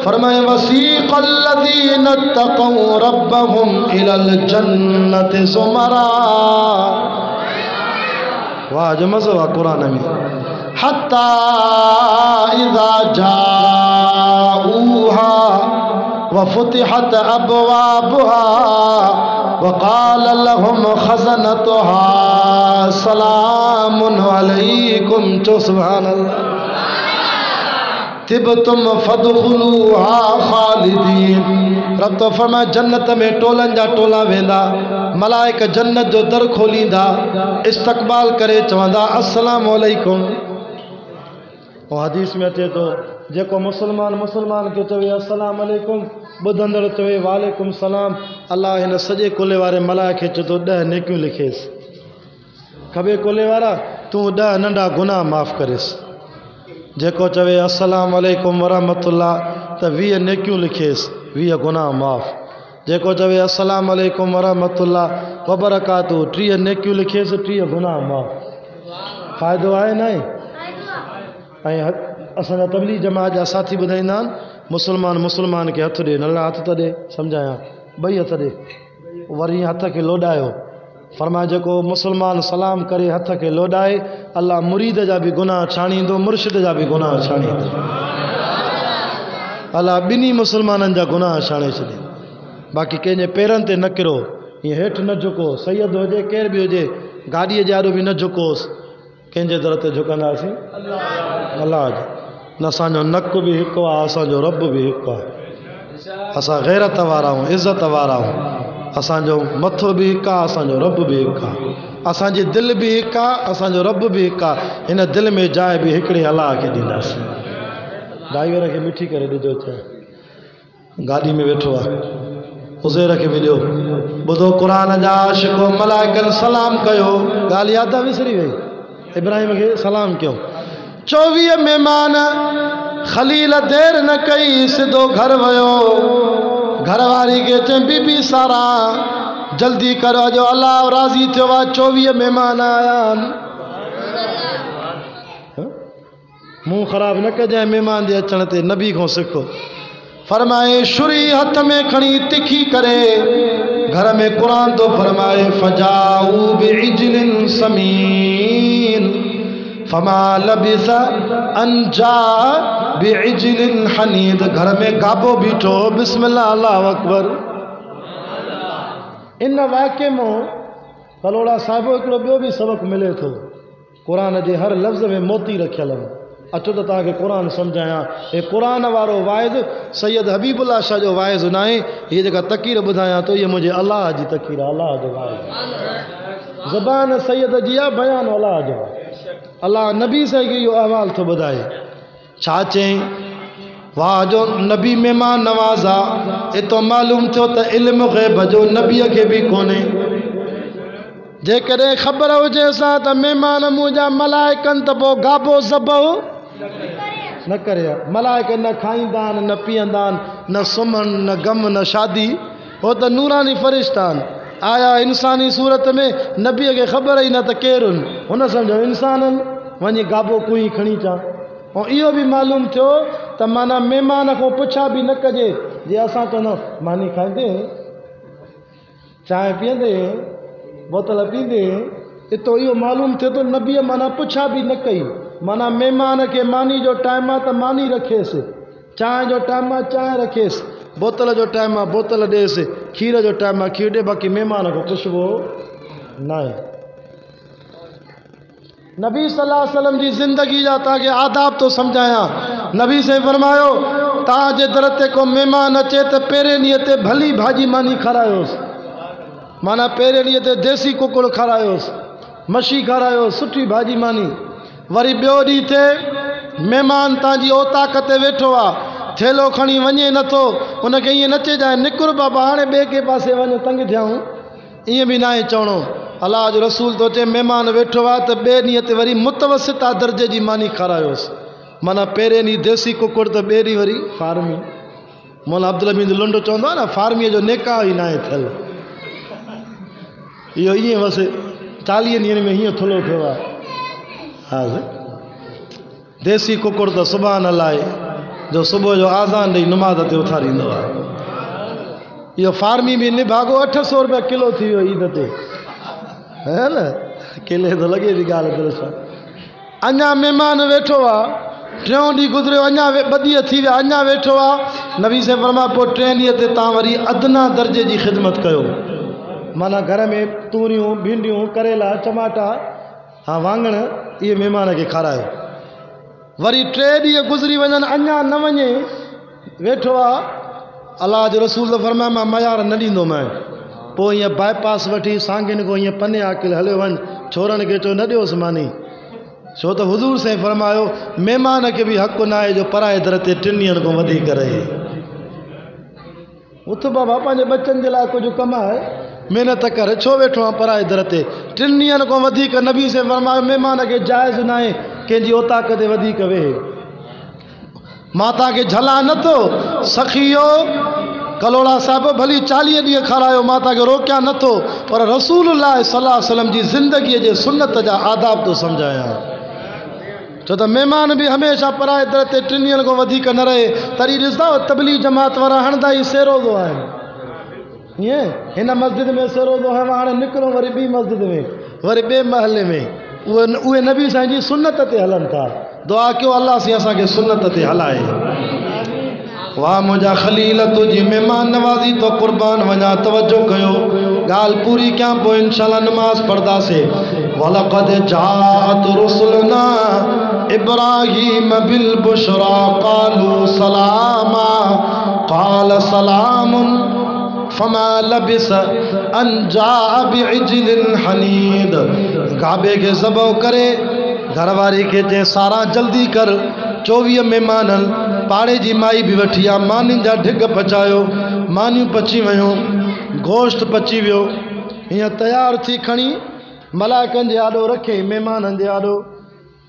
फरमाए वसीक़ल लज़ीना तक़ऊ रब्बहुम इलल जन्नति ज़ुमरा। वाह जो मज़ो आहे क़ुरान में। हत्ता इज़ा जाऊहा वफ़ुतिहत अबवाबुहा वक़ाल लहुम ख़ज़नतुहा सलामुन अलैकुम। चो सुभान अल्लाह। तिबतुम फदखुलूहा खालिदीन। रब तो फरमाए जन्नत में टोलन जा टोला वेंदा, मलाइक जन्नत जो दर खोलींदा, इस्तक़बाल करे चवंदा अस्सलाम अलैकुम। और हदीस में अचे तो जेको मुसलमान के चवे अस्सलाम अलैकुम, ॿुधंदड़ चवे वालेकुम सलाम, अल्लाह हिन सॼे कुले वारे मलाइक खे चए थो 10 नेकियूं लिखेसि। खबे कुले वारा तूं 10 नंढा गुनाह माफ़ करेसि। जेको चवे अस्सलाम अलैकुम वरहमतुल्लाह त 20 नेकियूं लिखेसि, 20 गुनाह माफ़। जेको चवे अस्सलाम अलैकुम वरहमतुल्लाह वबरकातु 30 नेकियूं लिखेसि, 30 गुनाह माफ़। फ़ाइदो आहे न? ऐं असांजा तबलीग जमात जा साथी ॿुधाईंदा आहिनि, मुसलमान खे हथु ॾे, नला हथ त ॾे, सम्झायां 2 हथ ॾे, वरी हथ खे लोॾायो। फरमाए जेको मुसलमान सलाम करे हथ खे लोॾाए, अल्लाह मुरीद जा बि गुनाह छाणींदो, मुर्शिद जा बि गुनाह छाणींदो। अल्लाह ॿिन्ही मुसलमाननि जा गुनाह छाणे छॾे। बाक़ी कंहिंजे पेरनि ते न किरो, ईअं हेठि न झुको, सैयद हुजे केर बि हुजे, गाॾीअ जे आॾो बि न झुकोसि। कंहिंजे दर ते झुकंदासीं? अल्लाह जो। न असांजो नक बि हिकु आहे, असांजो रब बि हिकु आहे। असां गैरत वारा आहियूं, इज़त वारा आहियूं। असांजो मथो बि हिकु आहे, असांजो रब बि हिकु आहे। असांजी दिलि बि हिकु आहे, असांजो रब बि हिकु आहे। हिन दिलि में जाइ बि हिकिड़े अलाह खे ॾींदासीं। ड्राइवर खे मिठी करे ॾिजो, चाहे गाॾी में वेठो आहे, उज़ैर खे बि ॾियो। ॿुधो क़ुरान जा आशिक़ो, मलाइकनि सलाम कयो। ॻाल्हि यादि आहे, विसरी वई। इब्राहिम खे सलाम कयो। 24 महिमान, ख़लील देर न कई, सिधो घर वियो। घरवारी खे चई बीबी सारा जल्दी करो, जो अल्लाह राज़ी थियो आहे, 24 महिमान आया आहिनि। मुंहुं ख़राब न कजांइ महिमान जे अचण ते, नबी खां सिखो। फरमाए शुरी हथ में खणी तिखी करे घर में क़ुरान तो फरमाए फजाऊ बिइजलिन समीन फमा लबिस अनजा बिइजलिन हनीद। घर में गाबो बीठो, बिस्मिल्लाह अल्लाह अकबर। इन वाक़े में कलोड़ा साहिब हिकिड़ो ॿियो बि सबक़ मिले थो। क़ुरान जे हर लफ़्ज़ में मोती रखियल आहिनि। अचो त तव्हांखे क़ुरान सम्झायां। हे क़ुरान वारो वाइज़ सैयद हबीबुल्लाह शाह जो वाइज़ न आहे। हीअ जेका तकीर ॿुधायां थो, इहा मुंहिंजे अलाह जी तकीर आहे, अलाह जो वाइज़। ज़बान सैयद जी आहे, बयान अलाह जो आहे। अलाह नबी साईं खे इहो अहवाल थो ॿुधाए। छा चई? वाह जो नबी महिमान नवाज़ आहे। एतिरो मालूम थियो त इल्मु ग़ैब जो नबीअ खे बि कोन्हे। जेकॾहिं ख़बर हुजे असां त महिमान मुंहिंजा मलाइकनि त पोइ गाबो ज़बो न करे मलाइका न खाईंदा आहिनि न पीअंदा आहिनि न सुम्हनि न गम न शादी हो त नूरानी फ़रिश्ता आहिनि आया इंसानी सूरत में नबीअ खे ख़बर ई न त केरु आहिनि हुन सम्झो इंसान आहिनि वञी गाबो कुई खणी अचां ऐं इहो बि मालूम थियो त माना महिमान खां पुछा बि न कजे जे असां चवंदा मानी खाईंदे चांहि पीअंदे बोतल पींदे इतो इहो मालूम थियो त नबीअ माना पुछा बि न कई माना महिमान खे मानी जो टाइम आहे त मानी रखेसि चांहि जो टाइम आहे चांहि रखेसि बोतल जो टाइम आहे बोतल ॾेसि खीर जो टाइम आहे खीर ॾे बाक़ी महिमान खे पुछिबो न आहे नबी सल्लल्लाहु अलैहि वसल्लम जी ज़िंदगी जा तव्हांखे आदाब थो सम्झायां नबी से फरमायो तव्हांजे दर ते को महिमान अचे त पहिरें ॾींहं ते भली भाॼी मानी खारायोसि माना पहिरें ॾींहं ते देसी कुकुड़ खारायोसि मछी खारायोसि सुठी भाॼी मानी वरी ॿियो ॾींहुं थिए महिमान तव्हांजी औताक ते वेठो आहे थेलो खणी वञे नथो उनखे ईअं न चइजांइ निकुर बाबा हाणे ॿिए के पासे वञ तंग थियाऊं ईअं बि न आहे चवणो अलाह जो रसूल थो चए महिमान वेठो आहे त ॿिए ॾींहं ते वरी मुतवसिता दर्जे जी मानी खारायोसि माना पहिरें ॾींहुं देसी कुकुड़ त ॿिए ॾींहुं वरी फार्मी मौला अब्दुल हमीद लुंडो चवंदो आहे न फार्मीअ जो नेका ई न आहे थियल इहो ईअं बसि 40 ॾींहंनि में हीअं थुलो थियो आहे हा देसी कुकुड़ त सुभाणे लाइ जो सुबुह जो आज़ान ॾेई नुमाज़ ते उथारींदो आहे इहो फार्मी बि निभागो 800 रुपया किलो थी वियो ईद ते है न किले त लॻे थी ॻाल्हि दिलि अञा महिमान वेठो आहे टियों ॾींहुं गुज़रियो अञा ॿ ॾींहं थी विया अञा वेठो आहे नबी से फरमा पोइ 3 ॾींहं ते तव्हां वरी अदना दर्जे जी ख़िदमत कयो माना घर में तूरियूं भिंडियूं करेला टमाटा हा वाङण इहे महिमान खे खारायो वरी 3 ॾींहं गुज़री वञनि अञा न वञे वेठो आहे अलाह जो रसूल त फरमाए मां मयार न ॾींदोमांइ पोइ ईअं बाईपास वठी सांगिन को ईअं पने आकिल हलियो वञ छोरनि खे चओ न ॾियोसि मानी छो त हुज़ूर साईं फरमायो महिमान खे बि हक़ु न आहे जो पराए दर ते 3 ॾींहंनि खां वधीक रहे उथ बाबा पंहिंजे बच्चनि जे लाइ कुझु कमाए महिनत कर छो वेठो आहे पराए दर ते 3 ॾींहंनि खां वधीक नबी से फरमायो महिमान खे जाइज़ न आहे कंहिंजी औताक ते वधीक वेहे मां तव्हांखे झला नथो सखियो कलोड़ा साहिब भली 40 ॾींहं खारायो मां तव्हांखे रोकिया नथो पर रसूलुल्लाह सल्लल्लाहु अलैहि वसल्लम जी ज़िंदगीअ जे सुन्नत जा आदाब थो सम्झायां छो त महिमान बि हमेशह पराए दर ते 3 ॾींहंनि खां वधीक न रहे तॾहिं ॾिसंदा तबलीग जमात वारा हणंदा ई सेरोज़ो आहिनि ईअं हिन मस्जिद में सेरोज़ो आहे हाणे निकिरो वरी ॿी मस्जिद में वरी ॿिए महले में उहे नबी साईं जी सुन्नत ते हलनि था दुआ कयो अल्लाह से असांखे सुन्नत ते हलाए वाह मुंहिंजा ख़लील तुंहिंजी महिमान नवाज़ी तो क़ुर्बान वञा तवजो कयो ॻाल्हि पूरी कयां पोइ इंशाअल्लाह नमाज़ पढ़ंदासीं वलक़द जाअत रुसुलना इब्राहीम बिल बुशरा क़ालू सलामा क़ाल सलामुन फमा लबिस अन जाअ बिइज्लिन हनीद काबे के ज़बह करे घरवारी के जे सारा जल्दी कर 24 महिमान पाड़े जी माई भी वठी आ मानी जा ढिग पचायो मानियूं पची वियूं गोश्त पची वियो हीअं तयार थी खणी मलाइकनि जे आॾो रखे महिमाननि जे आॾो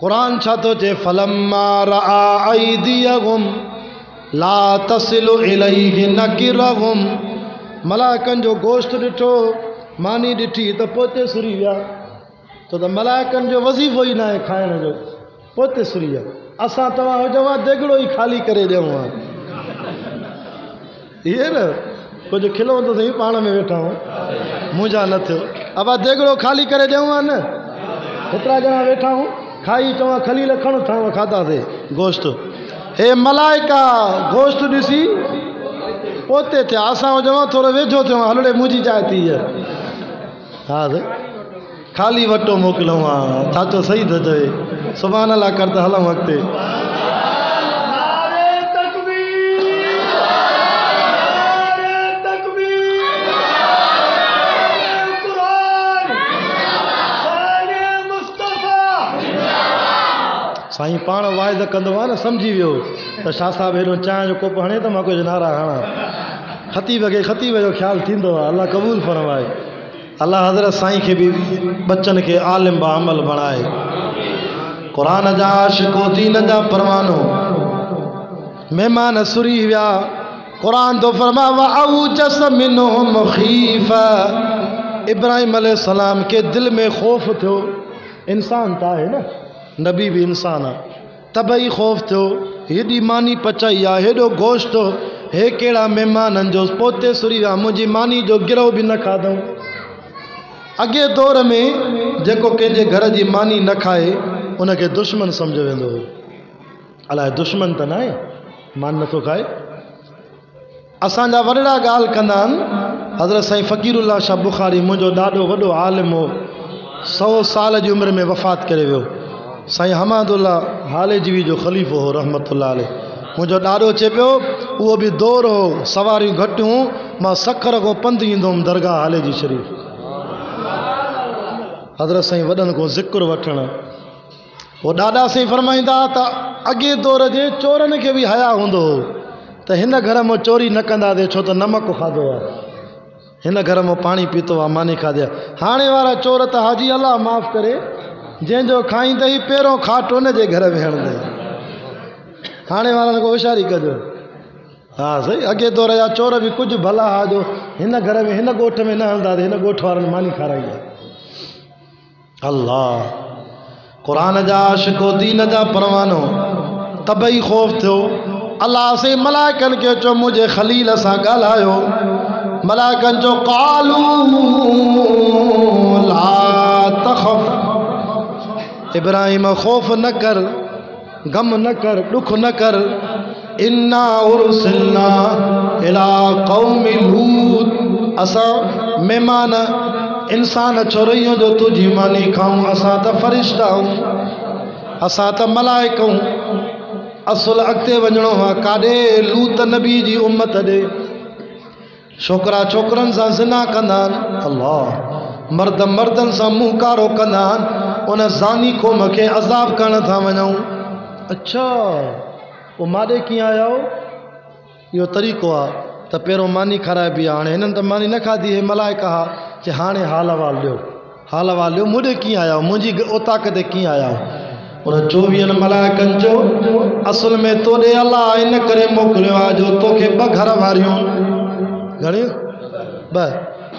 क़ुरान छा थो चए फलम्मा रआ अयदियहुम ला तसिलु इलैहि नकिरहुम मलाइकनि जो गोश्त ॾिठो मानी ॾिठी त पोते सुरी विया छो त मलाइकनि जो वज़ीफ़ो ई न आहे खाइण जो पोते सुरी विया असां तव्हां हुजो आहे देगिड़ो ई ख़ाली करे ॾियूं हा इहे न कुझु खिलो त सही पाण में वेठा आहियूं मुंहिंजा न थियो अबा देगिड़ो ख़ाली करे ॾियूं हा न हेतिरा ॼणा वेठा आहियूं खाई चवां खलील खणो ठाहियूं खाधासीं गोश्त हे मलाइका गोश्त ॾिसी पोते थिया असां हुजो आहे थोरो वेझो थियो हलड़े मुंहिंजी जाइ थी हा ख़ाली वटो मोकिलियूं हा छा थो सही थो चए सुभाणे अलाह कर त हलूं अॻिते साईं पाण वाइद कंदो आहे न सम्झी वियो त शाह साहिबु हेॾो चांहि जो कोप हणे त मां कुझु नारा हणां ख़तीब जो ख़्यालु थींदो आहे अलाह क़बूल फरमाए अल्लाह हज़रत साईं खे बि बच्चन खे आलिम बा अमल बणाए क़ुरान जा आशिक़ो दीन जा परवानो मेहमान सुरी विया। कुरान तो फरमा वअौजस मिनहुम खीफा, इब्राहिम अलैहिस्सलाम के दिल में खौफ थियो। इंसान तो है ना, नबी भी इंसान है, तबई खौफ थियो। हेॾी मानी पचाई आहे, हेॾो गोश्त, हे कहिड़ा महिमाननि जो। पोते सुरी विया, मुंहिंजी मानी जो गिरहो बि न खाधऊं। अॻे दौर में जेको कंहिंजे घर जी मानी न खाए उनखे दुश्मन सम्झो वेंदो हो। अलाए दुश्मन त न आहे, मान नथो खाए। असांजा वॾड़ा ॻाल्हि कंदा आहिनि। हज़रत साईं फ़कीरुल्लाह शाह बुखारी मुंहिंजो ॾाढो वॾो आलिम हो, 100 साल जी उमिरि में वफ़ात करे वियो। साईं हमादुल्लाह हालेजवी जो ख़लीफ़ो हो रहमतुल्लाह अलैह। मुंहिंजो ॾाढो चए पियो, उहो बि दौर हो, सवारियूं घटि हुयूं, मां सखर खां पंधु ईंदो हुउमि दरगाह हालेजी शरीफ़। हज़रत साईं वॾनि को ज़िक्र वठणु, वो ॾाढा साईं फरमाईंदा त अॻे दौर जे चोरनि खे बि हया हूंदो हो त हिन घर में चोरी न कंदासीं, छो त नमक खाधो आहे, हिन घर में पाणी पीतो आहे, मानी खाधी आहे। हाणे वारा चोर त हाजी अल्लाह माफ़ करे, जंहिंजो खाईंदई पहिरों खाट उन जे घर में हणंदई। हाणे वारनि को होशियारी कजो। हा सही, अॻे दौर जा चोर बि कुझु भला हा, जो हिन घर में हिन ॻोठ में न हलंदासीं, हिन ॻोठ वारनि मानी खाराई आहे। अल्लाह कुरान जा आशिको, दीन जा परवानो, तबई खौफ थियो। अल्लाह से मलाइकनि खे चयो मुंहिंजे ख़लील सां ॻाल्हायो। मलाइकनि चयो क़ालू ला तख़फ़, इब्राहिम खौफ न कर, गम न कर, दुख न कर। इन्ना उरसिलना इला क़ौमि लूत, असां मेहमान इंसान छोरियों जो तुझी मानी खाऊं, असां त फ़रिश्ता आहियूं, असां त मलाइक आहियूं। असुल अॻिते वञिणो आहे काॾे? लूत नबी जी उम्मत ॾे। छोकिरा छोकिरनि सां ज़िना कंदा आहिनि, अल्लाह, मर्द मर्दनि सां मुंहुं कारो कंदा आहिनि, उन ज़ानी क़ौम खे अज़ाब करण था वञूं। अच्छा पोइ माॾे कीअं आया हो? इहो तरीक़ो आहे त पहिरों मानी खाराइबी आहे। हाणे हिननि त मानी न खाधी, हे मलाइका हा, कि हाणे हाल अहवाल ॾियो, हाल अहवाल ॾियो, मूं ॾे कीअं आया हो, मुंहिंजी ओताक ते कीअं आया हो। उन 24 मलाइकनि चयो असुल में तोॾे अलाह इन करे मोकिलियो आहे जो तोखे 2 घर वारियूं, घणियूं 2,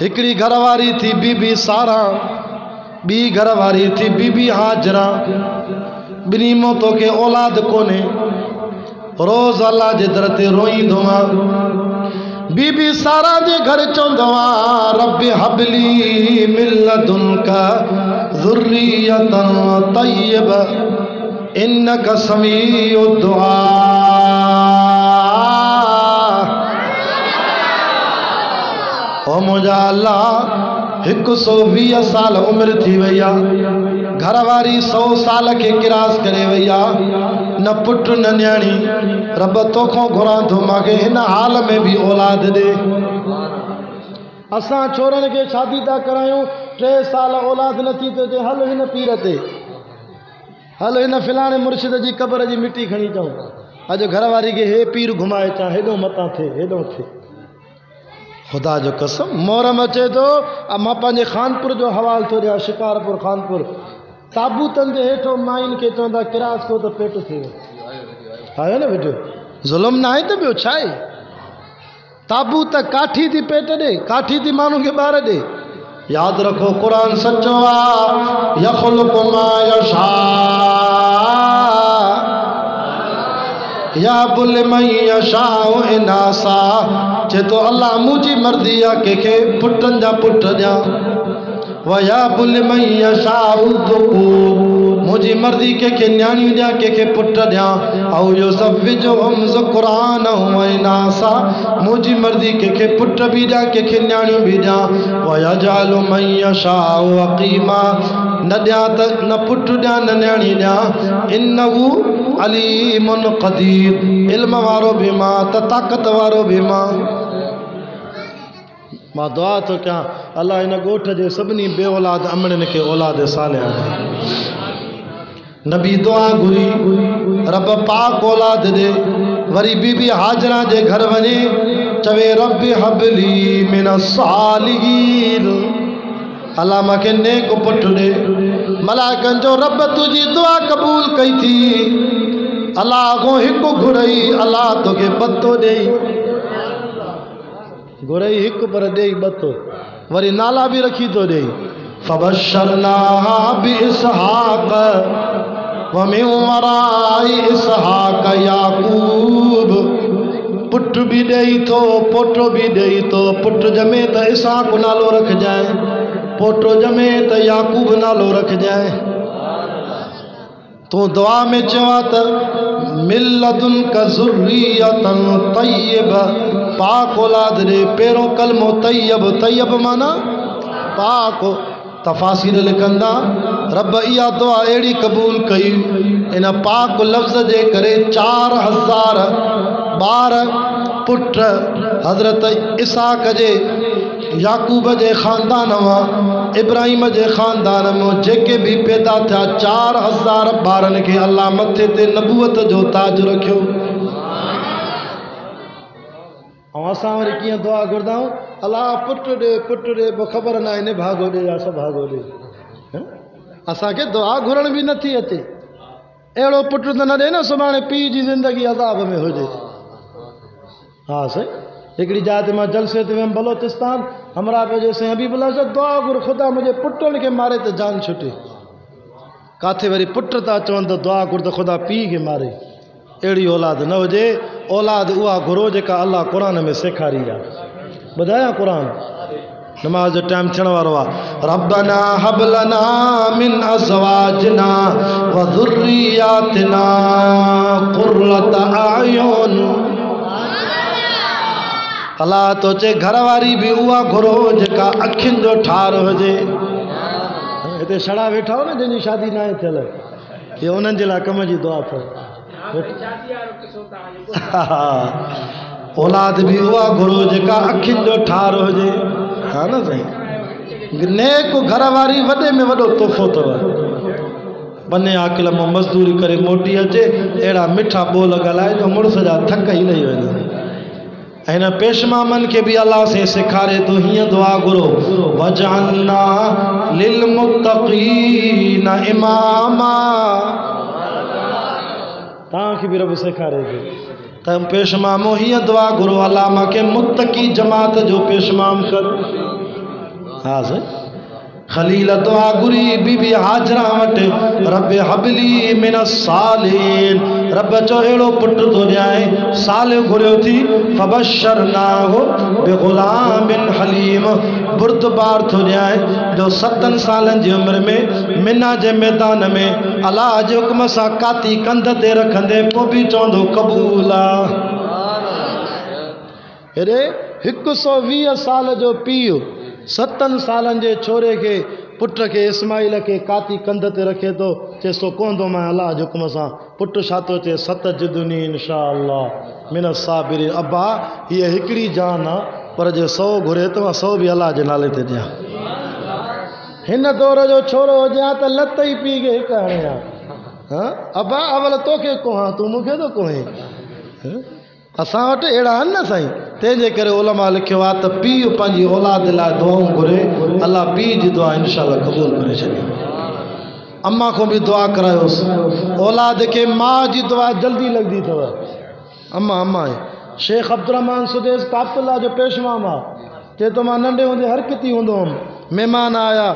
हिकिड़ी घर वारी थी बीबी सारा, ॿी घर वारी थी बीबी हाजरा। ॿिन्ही मां तोखे औलाद कोन्हे, रोज़ अल्लाह जे दर ते रोईंदो आहे। बीबी सारा जे घर चवंदो आहे रब्बि हबली मिन लदुनका ज़ुर्रियतन तय्यबा इन्नका समीउ दुआ। ओ मुंहिंजा अल्लाह, 120 साल उमिरि थी वई आहे, घरवारी 100 साल खे किरास करे वई आहे, न पुट न न्याणी। रब तोखां घुरां थो मूंखे हिन हाल में बि औलाद ॾे। असां छोरनि खे शादी था करायूं, 3 साल औलाद नथी थिए, ते हल हिन पीर ते, हल हिन फिलाणे मुर्शिद जी क़बर जी मिटी खणी अचूं। अॼु घरवारी खे हे पीर घुमाए अचां, हेॾो मथां थिए, हेॾो थिए। ख़ुदा जो कसम मोहरम अचे थो, मां पंहिंजे खानपुर जो हवालो थो ॾियां, शिकारपुर खानपुर। ताबूतनि जे हेठो माइन खे चवंदा किरास को त पेट थी वियो, आयो न बेटो, ज़ुल्म न आहे त ॿियो छा आहे? ताबूत काठी थी पेट ॾे, काठी थी माण्हू खे ॿार ॾे। यादि रखो क़ुरान सचो आहे, यख़्लुक़ु मा यशा या बुल मई यशाउ इनासा। चए तो अल्लाह मुंहिंजी मर्ज़ी आहे कंहिंखे पुटनि जा पुट ॾियां, वया बुल मई यशाउ ज़ुकूर, मुंहिंजी मर्ज़ी कंहिंखे न्याणियूं ॾियां, कंहिंखे पुट ॾियां। ऐं इहो सभु विझो हम ज़ुकरान इनासा, मुंहिंजी मर्ज़ी कंहिंखे पुट बि ॾियां, कंहिंखे न्याणियूं बि ॾियां। वयजअलु मई यशाउ अक़ीमा, न ॾियां त न पुट ॾियां न न्याणी ॾियां। इन्नहु अलीमुन क़दीर, इल्म वारो बि मां त ताक़त वारो बि मां। मां दुआ थो कयां अल्लाह हिन ॻोठ जे सभिनी बे औलाद अमड़नि खे औलाद सालिह ॾे। नबी दुआ घुरी, रब पाक औलाद ॾे। वरी बीबी हाजरा जे घर वञे, चवे रब्बि हबली मिन सालिहीन, अल्लाह मूंखे नेक पुट ॾे। मलाइकनि जो रब तुंहिंजी दुआ क़बूल कई थी, अल्लाह को हिक घुरई अल्लाह तोखे पतो ॾेई घुरई हिक पर ॾेई बतो वरी नाला भी रखी तो ॾेई फबशरनाहा बिइस्हाक व मिन वराई इसहाक याकूब पुट भी ॾेई थो पोटो भी ॾेई थो पुट जमे त इसहाक नालो रखजाए पोटो जमे त याकूब नालो रखजाए तू दुआ में चवा त मिल्लदुन का ज़ुर्रियतन तय्यब पाक औलाद ॾे पहिरों कलमो तय्यब तय्यब माना पाक तफ़ासिर लिखंदा रब इहा दुआ अहिड़ी क़बूल कई इन पाक लफ़्ज़ जे करे 4000 ॿार पुट हज़रत इसहाक जे याकूब जे ख़ानदान मां इब्राहिम जे ख़ानदान में जेके भी पैदा थिया 4000 ॿारनि खे अल्लाह मथे ते नबूवत जो ताज रखियो ऐं असां वरी कीअं दुआ घुरंदा आहियूं अल्लाह पुट ॾे ख़बर न आहे भागो ॾे या सभु भागो ॾे असांखे दुआ घुरण बि नथी अचे अहिड़ो पुट त न ॾे न सुभाणे पीउ जी ज़िंदगी अज़ाब में हुजे हाँ सही हिकिड़ी जात मां जलसे ते वियमि बलोचिस्तान हमरा पे से हबीबुल्लाह से दुआ घुर ख़ुदा मुंहिंजे पुटनि खे मारे त जान छुटे काथे वरी पुट था चवनि त दुआ घुर त ख़ुदा पीउ खे मारे अहिड़ी औलाद न हुजे औलाद उहा घुरो जेका अल्लाह क़ुरान में सेखारी आहे ॿुधायां क़ुरान नमाज जो टाइम थियण वारो आहे रब्बना हब लना मिन अज़वाजना व ज़ुर्रियातिना क़ुर्रत आयुन अल्लाह तो चे घर वारी भी उहा घुरो जेका अखियुनि जो ठार हुजे हिते छड़ा वेठा हो न जंहिंजी शादी न आहे थियल इहे उन्हनि जे लाइ कम जी दुआ अथव औलाद भी उहा घुरो जेका अखियुनि जो ठार हुजे हा न साईं नेक घर वारी वॾे में वॾो तोहफ़ो अथव बने आकिल मां मज़दूरी करे मोटी अचे अहिड़ा मिठा ॿोल ॻाल्हाए जो मुड़ुस जा थक ई लही वञनि हिन पेशमामनि खे बि अल्लाह से सेखारे थो हीअं दुआ घुरो वजअलना लिल मुत्तक़ीन इमामा तव्हांखे बि रब सेखारे थो त पेशमामो हीअं दुआ घुरो अल्लाह मूंखे मुत्तक़ी जमात जो पेशमाम कर हा साईं खलील दुआ घुरी बीबी हाजरा वटि रब हबली मिन सालिहीन रब चो अहिड़ो पुट थो ॾियां साल घुरियो थी फबशरनाहु बिग़ुलामिन हलीम बुर्दबार थो ॾियां जो 7 सालनि जी उमिरि में मिना जे मैदान में अल्लाह जे हुक्म सां काती कंध ते रखंदे पोइ बि चवंदो क़बूल आहे हेॾे 120 साल जो पीउ 7 सालनि जे छोरे खे पुट खे इस्माइल खे काती कंध ते रखे थो चएसि थो कोंदो मां अल्लाह जे हुक्म सां पुटु छा थो चए 7 जिदुनी इंशा अल्लाह मिन साबिरीन अब्बा हीअ हिकिड़ी जान आहे पर जे 100 घुरे त मां 100 बि अल्लाह जे नाले ते ॾियां हिन दौर जो छोरो हुजे हा त लत ई पीउ खे हिकु हणे हा अब्बा अवल तोखे कोहां तूं मूंखे थो कोहे असां वटि अहिड़ा आहिनि न साईं तंहिंजे करे उलमा लिखियो आहे त पीउ पंहिंजी औलाद लाइ दुआऊं घुरे अल्लाह पीउ जी दुआ इंशाअल्लाह क़बूल करे छॾे अम्मा को बि दुआ करायोसि औलाद खे माउ जी दुआ जल्दी लॻंदी अथव अम्मा आहे शेख अब्दुर्रहमान सुदेस काबतुल्ला जो पेशवाम आहे चए थो मां नंढे हूंदे हरकती हूंदो हुउमि महिमान आया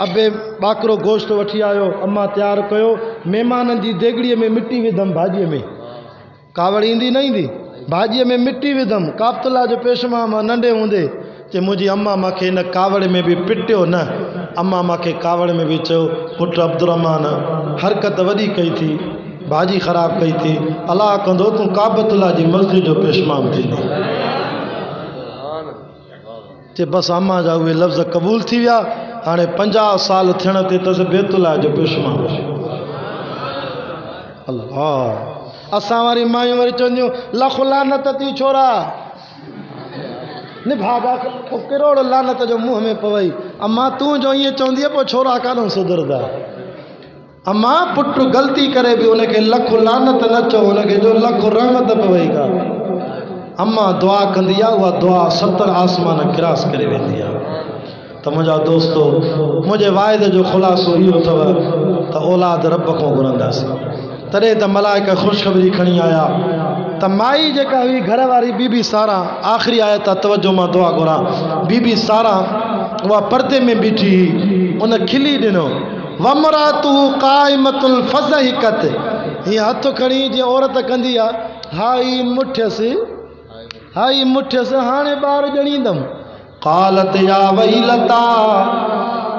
अबे ॿाकरो गोश्त वठी आयो अम्मा तयारु कयो महिमाननि जी देगड़ीअ में मिटी विधमि भाॼीअ में कावड़ ईंदी न ईंदी भाॼीअ में मिटी विधमि काबतुल्ला जो पेशवा मां नंढे हूंदे चए मुंहिंजी अम्मा मूंखे हिन कावड़ में बि पिटियो न अम्मा मूंखे कावड़ में बि चयो पुटु अब्दुर्रहमान हरकत वॾी कई थी भाॼी ख़राबु कई थी अलाह कंदो तूं काबतुल्ला जी मस्जिद जो पेशमाम थींदी चए बसि अम्मा जा उहे लफ़्ज़ क़बूल थी विया हाणे 50 साल थियण ते तसि बेतुल्ला जो पेशमाम अल्लाह असां वारी मायूं वरी चवंदियूं लख लानत थी छोरा न भागा किरोड़ लानत जो मुंहं में पवई अम्मा तूं जो ईअं चवंदी आहे पोइ छोरा कान सुधरदा अम्मा पुटु ग़लती करे बि उनखे लख लानत न चओ उनखे जो लख रहमत पवई का अम्मा दुआ कंदी आहे उहा दुआ 70 आसमान क्रॉस करे वेंदी आहे त मुंहिंजा दोस्तो मुंहिंजे वाइदे जो ख़ुलासो इहो अथव त औलाद रब खां घुरंदासीं तॾहिं त मलाइका ख़ुशख़बरी खणी आया त माई जेका हुई घर वारी बीबी सारा, आख़िरी आयत तवजो मां दुआ घुरां, बीबी सारा उहा पर्दे में बीठी हुई, उन खिली ॾिनो वमरातु क़ाइमतुल फज़हिकत, हीअं हथ खणी जीअं औरत कंदी आहे, हाई मुठियसि हाणे ॿार ॼणींदमि। क़ालत या वैलता,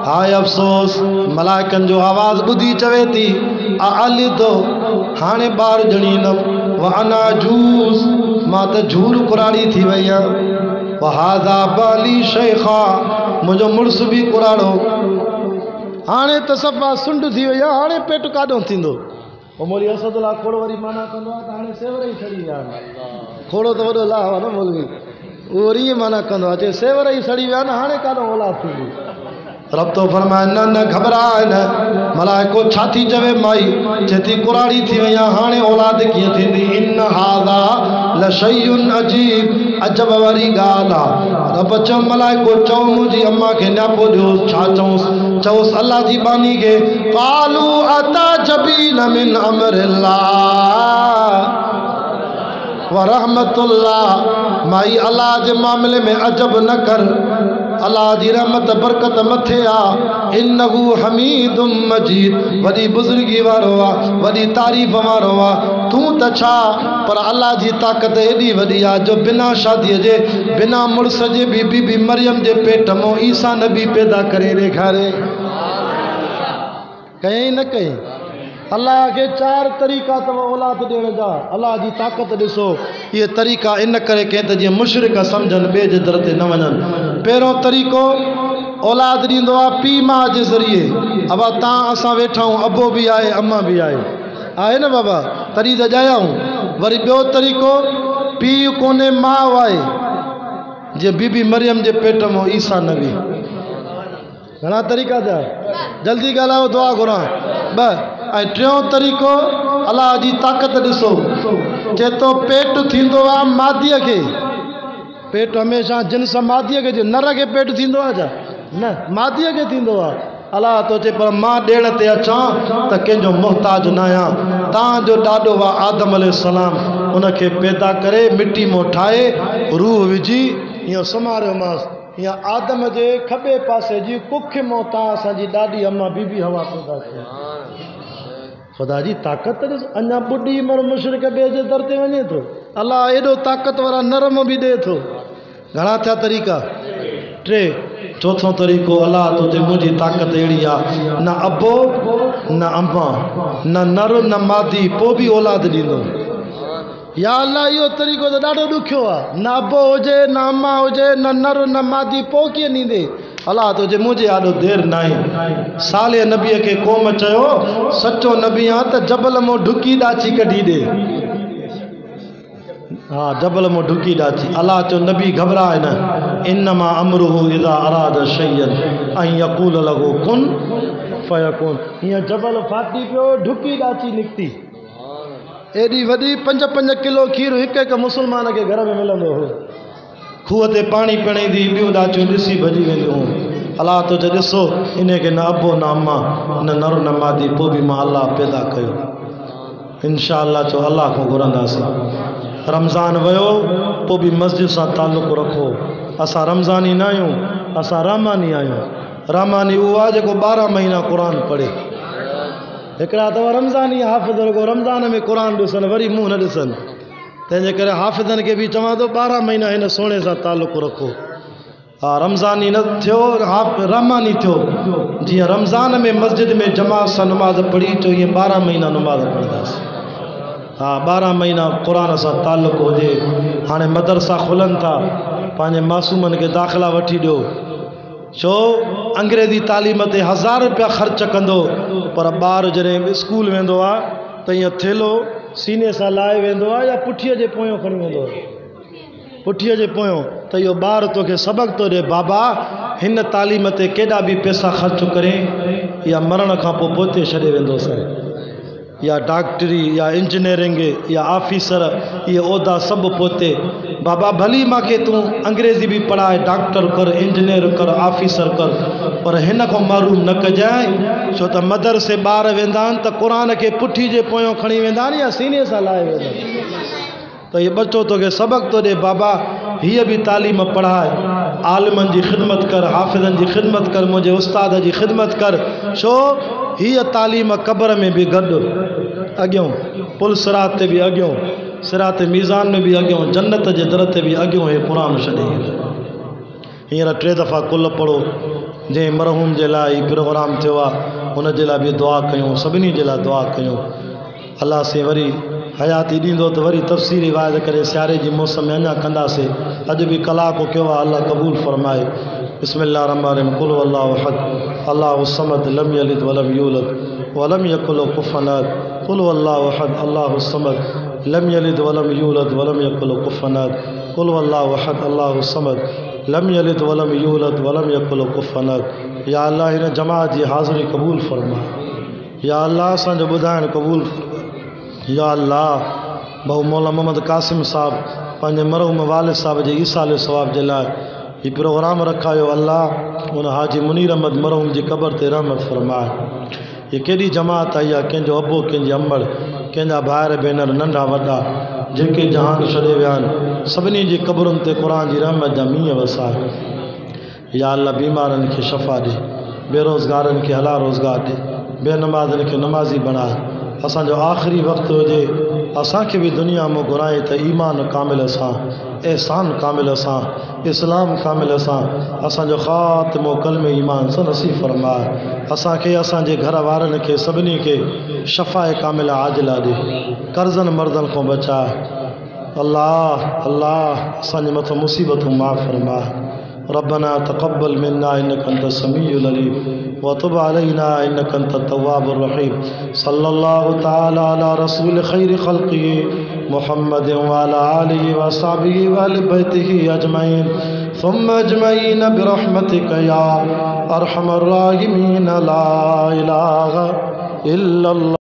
हाय अफ़सोस, मलाइकनि जो आवाज़ ॿुधी चवे थी अलिदो, हाणे ॿार ॼणींदमि, व अना जूस, मां त झूर कुराड़ी थी वई आहियां, व हाज़ा बाली शेखा, मुंहिंजो मुड़ुस बि कुराड़ो, हाणे त सफ़ा सुंड थी वई आहे, हाणे पेट काॾों थींदो। पोइ मोली असदुल्ला खोड़ो वरी माना कंदो आहे त हाणे सेवर ई सड़ी विया आहिनि, खोड़ो त वॾो लाह आहे न मोलवी, उहो वरी ईअं माना कंदो आहे, चए सेवर ई सड़ी विया आहिनि, हाणे काॾों औलाद थींदी। रब तो फरमाए न घबराए न, मलाइको छा थी चवे माई, चए थी कुराड़ी थी वई आहे, हाणे औलाद कीअं थींदी। इन हाज़ा लशयुन अजीब, अजब वारी ॻाल्हि आहे। रब चयो मलाइको चओ मुंहिंजी अम्मा खे न्यापो ॾियोसि, छा चऊंसि, चओसि अल्लाह जी बानी खे, क़ालू अताजबीन मिन अमरिल्लाह व रहमतुल्लाह, माई अल्लाह जे मामले में अजब न कर, अल्लाह जी रहमत बरकत मथे आ, इन्नहु हमीदुम मजीद, वॾी बुज़ुर्गी वारो आहे, वॾी तारीफ़ वारो आहे, तूं त छा, पर अल्लाह जी ताक़त एॾी वॾी आहे जो बिना शादीअ जे, बिना मुड़ुस जे बि बीबी मरियम जे पेट मां ईसा नबी पैदा करे ॾेखारे, कयईं न कयईं। अल्लाह के 4 तरीक़ा अथव औलाद ॾियण जा, अल्लाह जी ताक़त ॾिसो, इहे तरीक़ा इन करे कई त जीअं मुशरिक सम्झनि, ॿिए जे दर ते न वञनि। पहिरियों तरीक़ो औलाद ॾींदो आहे पीउ माउ जे ज़रिए, अब तव्हां असां वेठा आहियूं, अबो बि आहे अम्मा बि आहे न बाबा, तॾहिं त ॼायाऊं। वरी ॿियो तरीक़ो पीउ कोन्हे माउ आहे, जीअं बीबी मरियम जे पेट मां ईसा नबी। घणा तरीक़ा थिया, जल्दी ॻाल्हायो, दुआ घुरां। ऐं टियों तरीक़ो अल्लाह जी ताक़त ॾिसो, चए थो पेट थींदो आहे मादीअ खे, पेट हमेशह जिन्स मादीअ खे, नर खे पेट थींदो आहे छा, न मादीअ खे थींदो आहे। अल्लाह तो चए पर मां ॾियण ते अचां त कंहिंजो मुहताज न आहियां। तव्हांजो ॾाॾो आहे आदम अलैहिस्सलाम, उनखे पैदा करे मिटी मां ठाहे रूह विझी ईअं सुम्हारियोमांसि, ईअं आदम जे खॿे पासे जी कुख मां तव्हां असांजी ॾाढी अम्मा बीबी हवा पैदा कई। ख़ुदा जी ताक़त ॾिस, अञा ॿुढी उमिरि मुशरिक ॿिए जे दर ते वञे थो, अल्लाह एॾो ताक़त वारा नरम बि ॾिए थो। घणा थिया तरीक़ा, 3। चौथों तरीक़ो अल्लाह तो चए मुंहिंजी ताक़त अहिड़ी आहे, न अबो न अम्मा, न नर न मादी, पोइ बि औलाद ॾींदो। या अल्लाह इहो तरीक़ो त ॾाढो ॾुखियो आहे, न अबो हुजे न अम्मा हुजे, न नर न मादी, पोइ कीअं ॾींदे। अल्लाह तो चए मुंहिंजे ॾाढो देरि न आहे। साले नबीअ खे क़ौम चयो सचो नबी आहे त जबल मां ढुकी ॾाची कढी ॾे, हाँ जबल मां ढुकी ॾाची। अल्लाह चयो नबी घबराए न, इन्नमा अमरुहु इज़ा अराद शय्यन अन यक़ूल लहू कुन फयकुन। हीअं जबल फाटी पियो, ढुकी ॾाची निकिती, एॾी वॾी 5-5 किलो खीरु हिकु हिकु मुस्लमान खे घर में मिलंदो हो। खूह ते पाणी पीअण दी ॿियूं ॾाचियूं ॾिसी भॼी वेंदियूं हुयूं। अल्लाह तो चए ॾिसो इनखे न अबो न अम्मा न नर न मादी, पोइ बि मां अल्लाह पैदा कयो। इंशा अल्लाह चो अल्लाह खां घुरंदासीं। रमज़ान वियो, पोइ बि मस्जिद सां ताल्लुक़ु रखो। असां रमज़ानी न आहियूं, असां रहमानी आहियूं। रहमानी उहो आहे जेको 12 महीना क़ुर पढ़े। हिकिड़ा अथव रमज़ानी हाफ़िज़, रुगो रमज़ान में क़ुर ॾिसनि वरी मुंहुं न ॾिसनि, तंहिंजे करे हाफ़िज़नि खे बि चवां थो 12 महीना हिन सोणे सां ताल्लुक़ु रखो। हा रमज़ानी न थियो, रहमानी थियो। जीअं रमज़ान में मस्जिद में जमात सां नमाज़ पढ़ी चो, ईअं 12 महीना नमाज़ पढ़ंदासीं। हा 12 महीना क़ुर सां ताल्लुक़ु हुजे। हाणे मदरसा खुलनि था, पंहिंजे मासूमनि खे दाख़िला वठी ॾियो। छो अंग्रेज़ी तालीम ते 1000 रुपया ख़र्च कंदो, पर ॿार जॾहिं स्कूल वेंदो आहे त ईअं थेलो सीने सां लाहे वेंदो आहे या पुठीअ जे पोयों खणी वेंदो आहे, पुठीअ जे पोयों, त इहो ॿार तोखे सबक़ु थो ॾिए बाबा हिन तालीम ते केॾा बि पैसा ख़र्च करे या मरण खां पोइ पोते छॾे वेंदोसीं, या डॉक्टरी या इंजीनियरिंग या ऑफिसर, इहे उहिदा सभु पोते। बाबा भली मूंखे तूं अंग्रेज़ी बि पढ़ाए, डॉक्टर कर, इंजीनियर कर, ऑफिसर कर, पर हिन को महरूम न कजाए छो त मदरसे ॿार वेंदा आहिनि त क़ुर के पुठी जे पोयों खणी वेंदा आहिनि या सीने सां लाहे वेंदा आहिनि तो ये बच्चों तो के सबक तो दे बाबा हीअ भी तालीम पढ़ाए आलिमन जी खिदमत कर हाफिज़न जी खिदमत कर मुझे उस्ताद जी खिदमत कर छो हीअ तालीम कब्र में भी गॾु अॻियों पुल सिरात ते भी अॻियों सिरात मीज़ान में भी अॻियों जन्नत जे दर ते भी अॻियों हे क़ुर छॾे हींअर 3 दफ़ा कुल पढ़ो जंहिं मरहूम जे लाइ प्रोग्राम थियो आहे हुन जे लाइ भी दुआ कयूं सभिनी जे लाइ दुआ कयूं अल्लाह से वरी हयाती ॾींदो तो वरी तफ़सीरी वाइद करे सियारे जी मौसम में अञा कंदासीं अॼु भी कलाक कयो आहे अल्लाह क़बूल फरमाए बिस्मिल्लाह रहमान रहीम कुल अल्लाहु अहद अल्लाहु समद लम यलिद वलम यूलद वलम यकुल लहु कुफुवन अहद कुल अल्लाहु अहद अल्लाहु समद लम यलिद वलम यूलद वलम यकुल लहु कुफुवन अहद कुल अल्लाहु अहद अल्लाहु समद लम यलिद वलम यूलद वलम यकुल लहु कुफुवन अहद या अल्लाह हिन जमात जी हाज़िरी क़बूल फरमा या अल्लाह असांजो ॿुधाइण क़बूल या अल्लाह बहु मौला मोहम्मद कासिम साहब पंहिंजे मरहूम वालिद साहब जे ईसाले सवाब जे लाइ हीउ प्रोग्राम रखायो अल्लाह उन हाजी मुनीर अहमद मरहूम जी क़बर ते रहमत फरमाए ये केॾी जमात आई आहे कंहिंजो अबो कंहिंजी अमड़ कंहिंजा भाइर भेनर नंढा वॾा जेके जहान छॾे विया आहिनि सभिनी जी क़बरुनि ते क़ुर जी रहमत जा मींहं वसाए या अल्लाह बीमारनि खे शफ़ा ॾे बेरोज़गारनि खे हला रोज़गार ॾे बेनमाज़नि खे नमाज़ी बणाए असांजो आख़िरी वक़्तु हुजे असांखे भी दुनिया में घुराए त ईमान कामिल सां एहसान कामिल सां इस्लाम कामिल सां असांजो ख़ात्मो कलमे ईमान सां नसीब फरमाए असांखे असांजे घर वारनि खे सभिनी खे शफ़ाए कामिल आजिला ॾे कर्ज़न मर्दन को बचाए अल्लाह अल्लाह असांजे मथां मुसीबतूं माफ़ फरमाए रब्बना तक़ब्बल मिन्ना इन्नका अंत समीउल अलीम व तुब अलैना इन्नका अंत तव्वाबुर रहीम सल्लल्लाहु तआला अला रसूल खैर खल्क़ी मुहम्मद व अला आलिहि व अस्हाबिहि व अहलि बैतिहि अजमईन सुम्मा अजमईन बिरहमतिका या अरहमर राहिमीन ला इलाहा इल्लल्लाह।